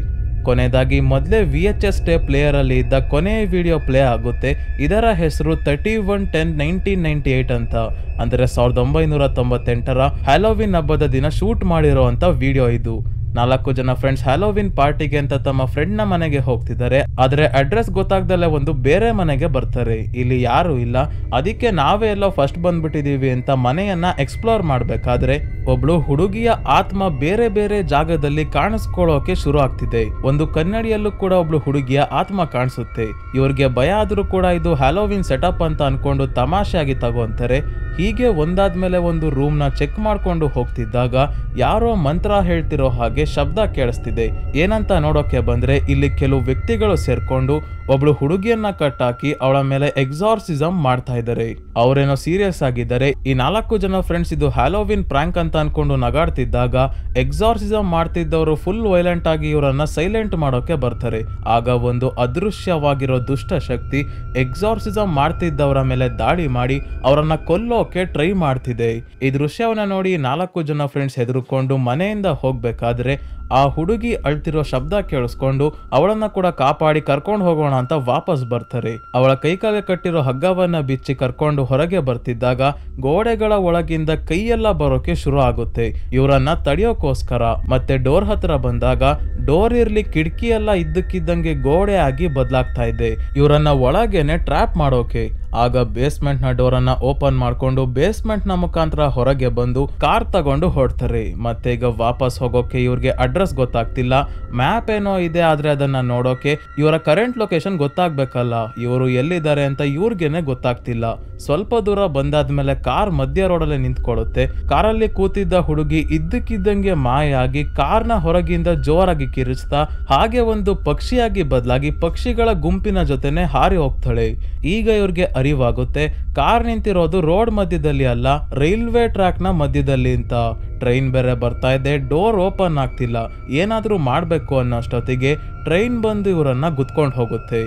ಕೊನೆಯದಾಗಿ ಮೊದಲೇ VHS ಟೇಪ್ ಪ್ಲೇಯರ್ ಅಲ್ಲಿ ಇದ್ದ ಕೊನೆಯ ವಿಡಿಯೋ ಪ್ಲೇ ಆಗುತ್ತೆ. ಇದರ ಹೆಸರು 31/10/1998 ಅಂತ. ಅಂದ್ರೆ 1998ರ ಹ್ಯಾಲೋವಿನ್ ಹಬ್ಬದ ದಿನ ಶೂಟ್ ಮಾಡಿರೋ ಅಂತ ವಿಡಿಯೋ ಇದು. 4 ಜನ ಫ್ರೆಂಡ್ಸ್ ಹ್ಯಾಲೋವಿನ್ ಪಾರ್ಟಿಗೆ ಅಂತ ತಮ್ಮ ಫ್ರೆಂಡ್ ನ ಮನೆಗೆ ಹೋಗ್ತಿದ್ದಾರೆ. ಆದ್ರೆ ಅಡ್ರೆಸ್ ಗೊತ್ತಾಗ್ದಲ್ಲೇ ಒಂದು ಬೇರೆ ಮನೆಗೆ ಬರ್ತಾರೆ. ಇಲ್ಲಿ ಯಾರು ಇಲ್ಲ, ಅದಕ್ಕೆ ನಾವೇ ಎಲ್ಲೋ ಫಸ್ಟ್ ಬಂದ್ಬಿಟ್ಟಿದೀವಿ ಅಂತ ಮನೆಯನ್ನ ಎಕ್ಸ್ಪ್ಲೋರ್ ಮಾಡ್ಬೇಕಾದ್ರೆ ಒಬ್ಳು ಹುಡುಗಿಯ ಆತ್ಮ ಬೇರೆ ಬೇರೆ ಜಾಗದಲ್ಲಿ ಕಾಣಿಸ್ಕೊಳ್ಳೋಕೆ ಶುರು ಆಗ್ತಿದೆ. ಒಂದು ಕನ್ನಡಿಯಲ್ಲೂ ಕೂಡ ಒಬ್ಳು ಹುಡುಗಿಯ ಆತ್ಮ ಕಾಣಿಸುತ್ತೆ. ಇವ್ರಿಗೆ ಭಯ ಆದ್ರೂ ಕೂಡ ಇದು ಹ್ಯಾಲೋವಿನ್ ಸೆಟಪ್ ಅಂತ ಅನ್ಕೊಂಡು ತಮಾಷೆಯಾಗಿ ತಗೋಂತಾರೆ. ಹೀಗೆ ಒಂದಾದ್ಮೇಲೆ ಒಂದು ರೂಮ್ ನ ಚೆಕ್ ಮಾಡ್ಕೊಂಡು ಹೋಗ್ತಿದ್ದಾಗ ಯಾರೋ ಮಂತ್ರ ಹೇಳ್ತಿರೋ ಹಾಗೆ ಶಬ್ದ ಕೇಳಿಸ್ತಿದೆ. ಏನಂತ ನೋಡೋಕೆ ಬಂದ್ರೆ ಇಲ್ಲಿ ಕೆಲವು ವ್ಯಕ್ತಿಗಳು ಸೇರ್ಕೊಂಡು ಒಬ್ಳು ಹುಡುಗಿಯನ್ನ ಕಟ್ಟಾಕಿ ಅವಳ ಮೇಲೆ ಎಕ್ಸಾರ್ಸಿಸಮ್ ಮಾಡ್ತಾ ಇದ್ದಾರೆ. ಅವರೇನೋ ಸೀರಿಯಸ್ ಆಗಿದ್ದಾರೆ. ಈ 4 ಜನ ಫ್ರೆಂಡ್ಸ್ ಇದು ಹ್ಯಾಲೋವಿನ್ ಪ್ರಾಂಕ್ ಅಂತ ಅನ್ಕೊಂಡು ನಗಾಡ್ತಿದ್ದಾಗ ಎಕ್ಸಾರ್ಸಿಸಮ್ ಮಾಡ್ತಿದ್ದವರು ಫುಲ್ ವೈಲೆಂಟ್ ಆಗಿ ಇವರನ್ನ ಸೈಲೆಂಟ್ ಮಾಡೋಕೆ ಬರ್ತಾರೆ. ಆಗ ಒಂದು ಅದೃಶ್ಯವಾಗಿರೋ ದುಷ್ಟ ಶಕ್ತಿ ಎಕ್ಸಾರ್ಸಿಸಮ್ ಮಾಡ್ತಿದ್ದವರ ಮೇಲೆ ದಾಳಿ ಮಾಡಿ ಅವರನ್ನ ಕೊಲ್ಲೋಕೆ ಟ್ರೈ ಮಾಡ್ತಿದೆ. ಈ ದೃಶ್ಯವನ್ನ ನೋಡಿ 4 ಜನ ಫ್ರೆಂಡ್ಸ್ ಹೆದರ್ಕೊಂಡು ಮನೆಯಿಂದ ಹೋಗ್ಬೇಕಾದ್ರೆ ಆ ಹುಡುಗಿ ಅಳ್ತಿರೋ ಶಬ್ದ ಕೇಳಿಸ್ಕೊಂಡು ಅವಳನ್ನ ಕೂಡ ಕಾಪಾಡಿ ಕರ್ಕೊಂಡು ಹೋಗೋಣ ಅಂತ ವಾಪಸ್ ಬರ್ತಾರೆ. ಅವಳ ಕೈಕಾಲಿಗೆ ಕಟ್ಟಿರೋ ಹಗ್ಗವನ್ನ ಬಿಚ್ಚಿ ಕರ್ಕೊಂಡು ಹೊರಗೆ ಬರ್ತಿದ್ದಾಗ ಗೋಡೆಗಳ ಒಳಗಿಂದ ಕೈಯೆಲ್ಲ ಬರೋಕೆ ಶುರು ಆಗುತ್ತೆ. ಇವರನ್ನ ತಡೆಯೋಕೋಸ್ಕರ ಮತ್ತೆ ಡೋರ್ ಹತ್ರ ಬಂದಾಗ ಡೋರ್ ಇರ್ಲಿ ಕಿಟಕಿ ಎಲ್ಲ ಇದ್ದಕ್ಕಿದ್ದಂಗೆ ಗೋಡೆ ಆಗಿ ಬದಲಾಗ್ತಾ ಇದೆ. ಇವರನ್ನ ಒಳಗೇನೆ ಟ್ರ್ಯಾಪ್ ಮಾಡೋಕೆ. ಆಗ ಬೇಸ್ಮೆಂಟ್ ನ ಡೋರ್ ಅನ್ನ ಓಪನ್ ಮಾಡ್ಕೊಂಡು ಬೇಸ್ಮೆಂಟ್ ನ ಮುಖಾಂತರ ಹೊರಗೆ ಬಂದು ಕಾರ್ ತಗೊಂಡು ಹೊರಡ್ತಾರೆ. ಮತ್ತೆ ಈಗ ವಾಪಸ್ ಹೋಗೋಕೆ ಇವ್ರಿಗೆ ಅಡ್ರೆಸ್ ಗೊತ್ತಾಗ್ತಿಲ್ಲ. ಮ್ಯಾಪ್ ಏನೋ ಇದೆ, ಆದ್ರೆ ಅದನ್ನ ನೋಡೋಕೆ ಇವರ ಕರೆಂಟ್ ಲೊಕೇಶನ್ ಗೊತ್ತಾಗ್ಬೇಕಲ್ಲ, ಇವರು ಎಲ್ಲಿದ್ದಾರೆ ಅಂತ ಇವ್ರಿಗೇನೆ ಗೊತ್ತಾಗ್ತಿಲ್ಲ. ಸ್ವಲ್ಪ ದೂರ ಬಂದಾದ್ಮೇಲೆ ಕಾರ್ ಮಧ್ಯ ರೋಡಲ್ಲಿ ನಿಂತ್ಕೊಳ್ಳುತ್ತೆ. ಕಾರಲ್ಲಿ ಕೂತಿದ್ದ ಹುಡುಗಿ ಇದ್ದಕ್ಕಿದ್ದಂಗೆ ಮಾಯಾಗಿ ಕಾರ್ನ ಹೊರಗಿಂದ ಜೋರಾಗಿ ಕಿರಿಚ್ತಾ ಹಾಗೆ ಒಂದು ಪಕ್ಷಿಯಾಗಿ ಬದಲಾಗಿ ಪಕ್ಷಿಗಳ ಗುಂಪಿನ ಜೊತೆನೆ ಹಾರಿ ಹೋಗ್ತಾಳೆ. ಈಗ ಇವ್ರಿಗೆ ಅರಿವಾಗುತ್ತೆ ಕಾರ್ ನಿಂತಿರೋದು ರೋಡ್ ಮಧ್ಯದಲ್ಲಿ ಅಲ್ಲ, ರೈಲ್ವೆ ಟ್ರ್ಯಾಕ್ ನ ಮಧ್ಯದಲ್ಲಿ ಅಂತ. ಟ್ರೈನ್ ಬೇರೆ ಬರ್ತಾ ಇದೆ, ಡೋರ್ ಓಪನ್ ಆಗ್ತಿಲ್ಲ. ಏನಾದ್ರೂ ಮಾಡ್ಬೇಕು ಅನ್ನೋಷ್ಟೊತ್ತಿಗೆ ಟ್ರೈನ್ ಬಂದು ಇವರನ್ನ ಗುದ್ಕೊಂಡು ಹೋಗುತ್ತೆ.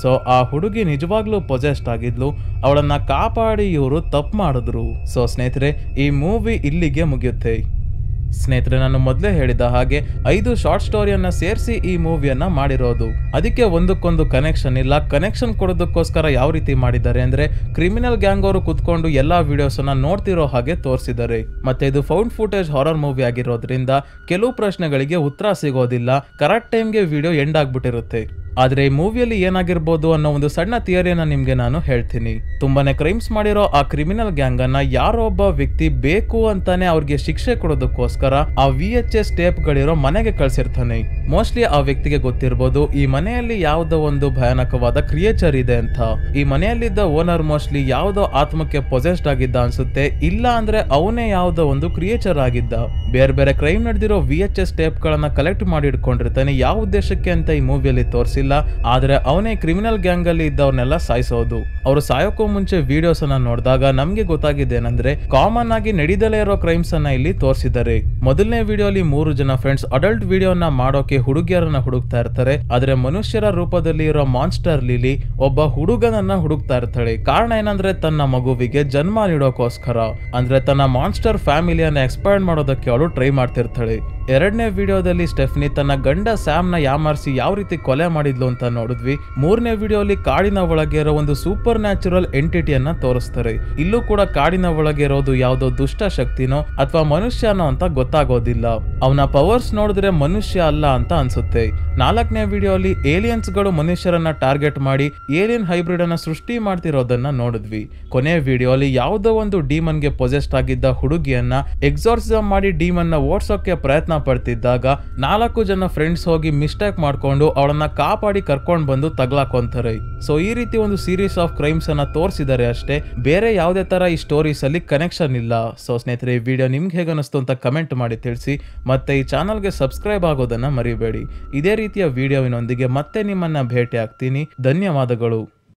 ಸೊ ಆ ಹುಡುಗಿ ನಿಜವಾಗ್ಲೂ ಪೊಸೆಸ್ಡ್ ಆಗಿದ್ಲು. ಅವಳನ್ನ ಕಾಪಾಡಿ ಇವರು ತಪ್ಪು ಮಾಡಿದ್ರು. ಸೊ ಸ್ನೇಹಿತರೆ, ಈ ಮೂವಿ ಇಲ್ಲಿಗೆ ಮುಗಿಯುತ್ತೆ. ಸ್ನೇಹಿತರೆ, ನಾನು ಮೊದಲೇ ಹೇಳಿದ ಹಾಗೆ 5 ಶಾರ್ಟ್ ಸ್ಟೋರಿಯನ್ನ ಸೇರಿಸಿ ಈ ಮೂವಿಯನ್ನ ಮಾಡಿರೋದು. ಅದಕ್ಕೆ ಒಂದಕ್ಕೊಂದು ಕನೆಕ್ಷನ್ ಇಲ್ಲ. ಕನೆಕ್ಷನ್ ಕೊಡೋದಕ್ಕೋಸ್ಕರ ಯಾವ ರೀತಿ ಮಾಡಿದ್ದಾರೆ ಅಂದ್ರೆ ಕ್ರಿಮಿನಲ್ ಗ್ಯಾಂಗ್ ಅವರು ಕುತ್ಕೊಂಡು ಎಲ್ಲಾ ವಿಡಿಯೋಸ್ ಅನ್ನ ನೋಡ್ತಿರೋ ಹಾಗೆ ತೋರಿಸಿದ್ದಾರೆ. ಮತ್ತೆ ಇದು ಫೌಂಡ್ ಫುಟೇಜ್ ಹಾರರ್ ಮೂವಿ ಆಗಿರೋದ್ರಿಂದ ಕೆಲವು ಪ್ರಶ್ನೆಗಳಿಗೆ ಉತ್ತರ ಸಿಗೋದಿಲ್ಲ. ಕರೆಕ್ಟ್ ಟೈಮ್ಗೆ ವಿಡಿಯೋ ಎಂಡ್ ಆಗ್ಬಿಟ್ಟಿರುತ್ತೆ. ಆದ್ರೆ ಈ ಮೂವಿಯಲ್ಲಿ ಏನಾಗಿರ್ಬೋದು ಅನ್ನೋ ಒಂದು ಸಣ್ಣ ಥಿಯರಿಯನ್ನ ನಿಮ್ಗೆ ನಾನು ಹೇಳ್ತೀನಿ. ತುಂಬಾನೇ ಕ್ರೈಮ್ಸ್ ಮಾಡಿರೋ ಆ ಕ್ರಿಮಿನಲ್ ಗ್ಯಾಂಗ್ ಅನ್ನ ಯಾರೋ ಒಬ್ಬ ವ್ಯಕ್ತಿ ಬೇಕು ಅಂತಾನೆ ಅವ್ರಿಗೆ ಶಿಕ್ಷೆ ಕೊಡೋದಕ್ಕೋಸ್ಕರ ಆ VHS ಟೇಪ್ ಗಳಿರೋ ಮನೆಗೆ ಕಳ್ಸಿರ್ತಾನೆ. ಮೋಸ್ಟ್ಲಿ ಆ ವ್ಯಕ್ತಿಗೆ ಗೊತ್ತಿರ್ಬೋದು ಈ ಮನೆಯಲ್ಲಿ ಯಾವುದೋ ಒಂದು ಭಯಾನಕವಾದ ಕ್ರಿಯೇಚರ್ ಇದೆ ಅಂತ. ಈ ಮನೆಯಲ್ಲಿದ್ದ ಓನರ್ ಮೋಸ್ಟ್ಲಿ ಯಾವುದೋ ಆತ್ಮಕ್ಕೆ ಪೊಸೆಸ್ಡ್ ಆಗಿದ್ದ ಅನ್ಸುತ್ತೆ, ಇಲ್ಲ ಅಂದ್ರೆ ಅವನೇ ಯಾವುದೋ ಒಂದು ಕ್ರಿಯೇಚರ್ ಆಗಿದ್ದ. ಬೇರೆ ಬೇರೆ ಕ್ರೈಮ್ ನಡೆದಿರೋ VHS ಟೇಪ್ ಗಳನ್ನ ಕಲೆಕ್ಟ್ ಮಾಡಿ ಇಟ್ಕೊಂಡಿರ್ತಾನೆ. ಯಾವ ಉದ್ದೇಶಕ್ಕೆ ಅಂತ ಈ ಮೂವಿಯಲ್ಲಿ ತೋರಿಸಿಲ್ಲ. ಆದ್ರೆ ಅವನೇ ಕ್ರಿಮಿನಲ್ ಗ್ಯಾಂಗ್ ಅಲ್ಲಿ ಇದ್ದವ್ರನ್ನೆಲ್ಲ ಸಾಯಿಸೋದು. ಅವರು ಸಾಯೋಕ್ಕೂ ಮುಂಚೆ ವಿಡಿಯೋಸ್ ಅನ್ನ ನೋಡಿದಾಗ ನಮ್ಗೆ ಗೊತ್ತಾಗಿದೆ ಏನಂದ್ರೆ ಕಾಮನ್ ಆಗಿ ನಡೀದಲೇ ಇರೋ ಕ್ರೈಮ್ಸ್ ಅನ್ನ ಇಲ್ಲಿ ತೋರಿಸಿದ್ದಾರೆ. ಮೊದಲನೇ ವಿಡಿಯೋಲಿ 3 ಜನ ಫ್ರೆಂಡ್ಸ್ ಅಡಲ್ಟ್ ವಿಡಿಯೋನ ಮಾಡೋಕೆ ಹುಡುಗಿಯರನ್ನ ಹುಡುಕ್ತಾ ಇರ್ತಾರೆ. ಆದ್ರೆ ಮನುಷ್ಯರ ರೂಪದಲ್ಲಿ ಇರೋ ಮಾನ್ಸ್ಟರ್ ಲಿಲಿ ಒಬ್ಬ ಹುಡುಗನನ್ನ ಹುಡುಕ್ತಾ ಇರ್ತಾಳೆ. ಕಾರಣ ಏನಂದ್ರೆ ತನ್ನ ಮಗುವಿಗೆ ಜನ್ಮ ನೀಡೋಕೋಸ್ಕರ, ಅಂದ್ರೆ ತನ್ನ ಮಾನ್ಸ್ಟರ್ ಫ್ಯಾಮಿಲಿಯನ್ನ ಎಕ್ಸ್ಪ್ಯಾಂಡ್ ಮಾಡೋದಕ್ಕೆ ಅವಳು ಟ್ರೈ ಮಾಡ್ತಿರ್ತಾಳೆ. ಎರಡನೇ ವಿಡಿಯೋದಲ್ಲಿ ಸ್ಟೆಫ್ನಿ ತನ್ನ ಗಂಡ ಸ್ಯಾಮ್ ನ ಯಾಮಾರಿಸಿ ಯಾವ ರೀತಿ ಕೊಲೆ ಮಾಡಿದ್ಲು ಅಂತ ನೋಡಿದ್ವಿ. 3ನೇ ವಿಡಿಯೋಲಿ ಕಾಡಿನ ಒಳಗೆ ಇರೋ ಒಂದು ಸೂಪರ್ ನ್ಯಾಚುರಲ್ ಎಂಟಿಟಿಯನ್ನ ತೋರಿಸ್ತಾರೆ. ಇಲ್ಲೂ ಕೂಡ ಕಾಡಿನ ಒಳಗೆ ಇರೋದು ಯಾವುದೋ ದುಷ್ಟ ಶಕ್ತಿನೋ ಅಥವಾ ಮನುಷ್ಯನೋ ಅಂತ ಗೊತ್ತಾಗೋದಿಲ್ಲ. ಅವನ ಪವರ್ಸ್ ನೋಡಿದ್ರೆ ಮನುಷ್ಯ ಅಲ್ಲ ಅಂತ ಅನ್ಸುತ್ತೆ. 4ನೇ ವಿಡಿಯೋಲಿ ಏಲಿಯನ್ಸ್ ಗಳು ಮನುಷ್ಯರನ್ನ ಟಾರ್ಗೆಟ್ ಮಾಡಿ ಏಲಿಯನ್ ಹೈಬ್ರಿಡ್ ಅನ್ನ ಸೃಷ್ಟಿ ಮಾಡ್ತಿರೋದನ್ನ ನೋಡಿದ್ವಿ. ಕೊನೆ ವಿಡಿಯೋಲಿ ಯಾವುದೋ ಒಂದು ಡೀಮನ್ ಗೆ ಪೊಸೆಸ್ಡ್ ಆಗಿದ್ದ ಹುಡುಗಿಯನ್ನ ಎಕ್ಸಾರ್ಸಿಸಮ್ ಮಾಡಿ ಡೀಮನ್ ನ ಓಡಿಸೋಕೆ ಪ್ರಯತ್ನ ಪ್ರಯತ್ನ ಪಡ್ತಿದ್ದಾಗ 4 ಜನ ಫ್ರೆಂಡ್ಸ್ ಹೋಗಿ ಮಿಸ್ಟೇಕ್ ಮಾಡ್ಕೊಂಡು ಅವಳನ್ನ ಕಾಪಾಡಿ ಕರ್ಕೊಂಡು ಬಂದು ತಗ್ಲಾಕೊಂತಾರೆ. ಸೊ ಈ ರೀತಿ ಒಂದು ಸೀರೀಸ್ ಆಫ್ ಕ್ರೈಮ್ಸ್ ಅನ್ನ ತೋರಿಸಿದ್ದಾರೆ ಅಷ್ಟೇ, ಬೇರೆ ಯಾವುದೇ ತರ ಈ ಸ್ಟೋರೀಸ್ ಅಲ್ಲಿ ಕನೆಕ್ಷನ್ ಇಲ್ಲ. ಸೊ ಸ್ನೇಹಿತರೆ, ಈ ವಿಡಿಯೋ ನಿಮ್ಗೆ ಹೇಗೆ ಅನಿಸ್ತು ಅಂತ ಕಮೆಂಟ್ ಮಾಡಿ ತಿಳಿಸಿ. ಮತ್ತೆ ಈ ಚಾನಲ್ಗೆ ಸಬ್ಸ್ಕ್ರೈಬ್ ಆಗೋದನ್ನ ಮರಿಬೇಡಿ. ಇದೇ ರೀತಿಯ ವಿಡಿಯೋವಿನೊಂದಿಗೆ ಮತ್ತೆ ನಿಮ್ಮನ್ನ ಭೇಟಿ ಆಗ್ತೀನಿ. ಧನ್ಯವಾದಗಳು.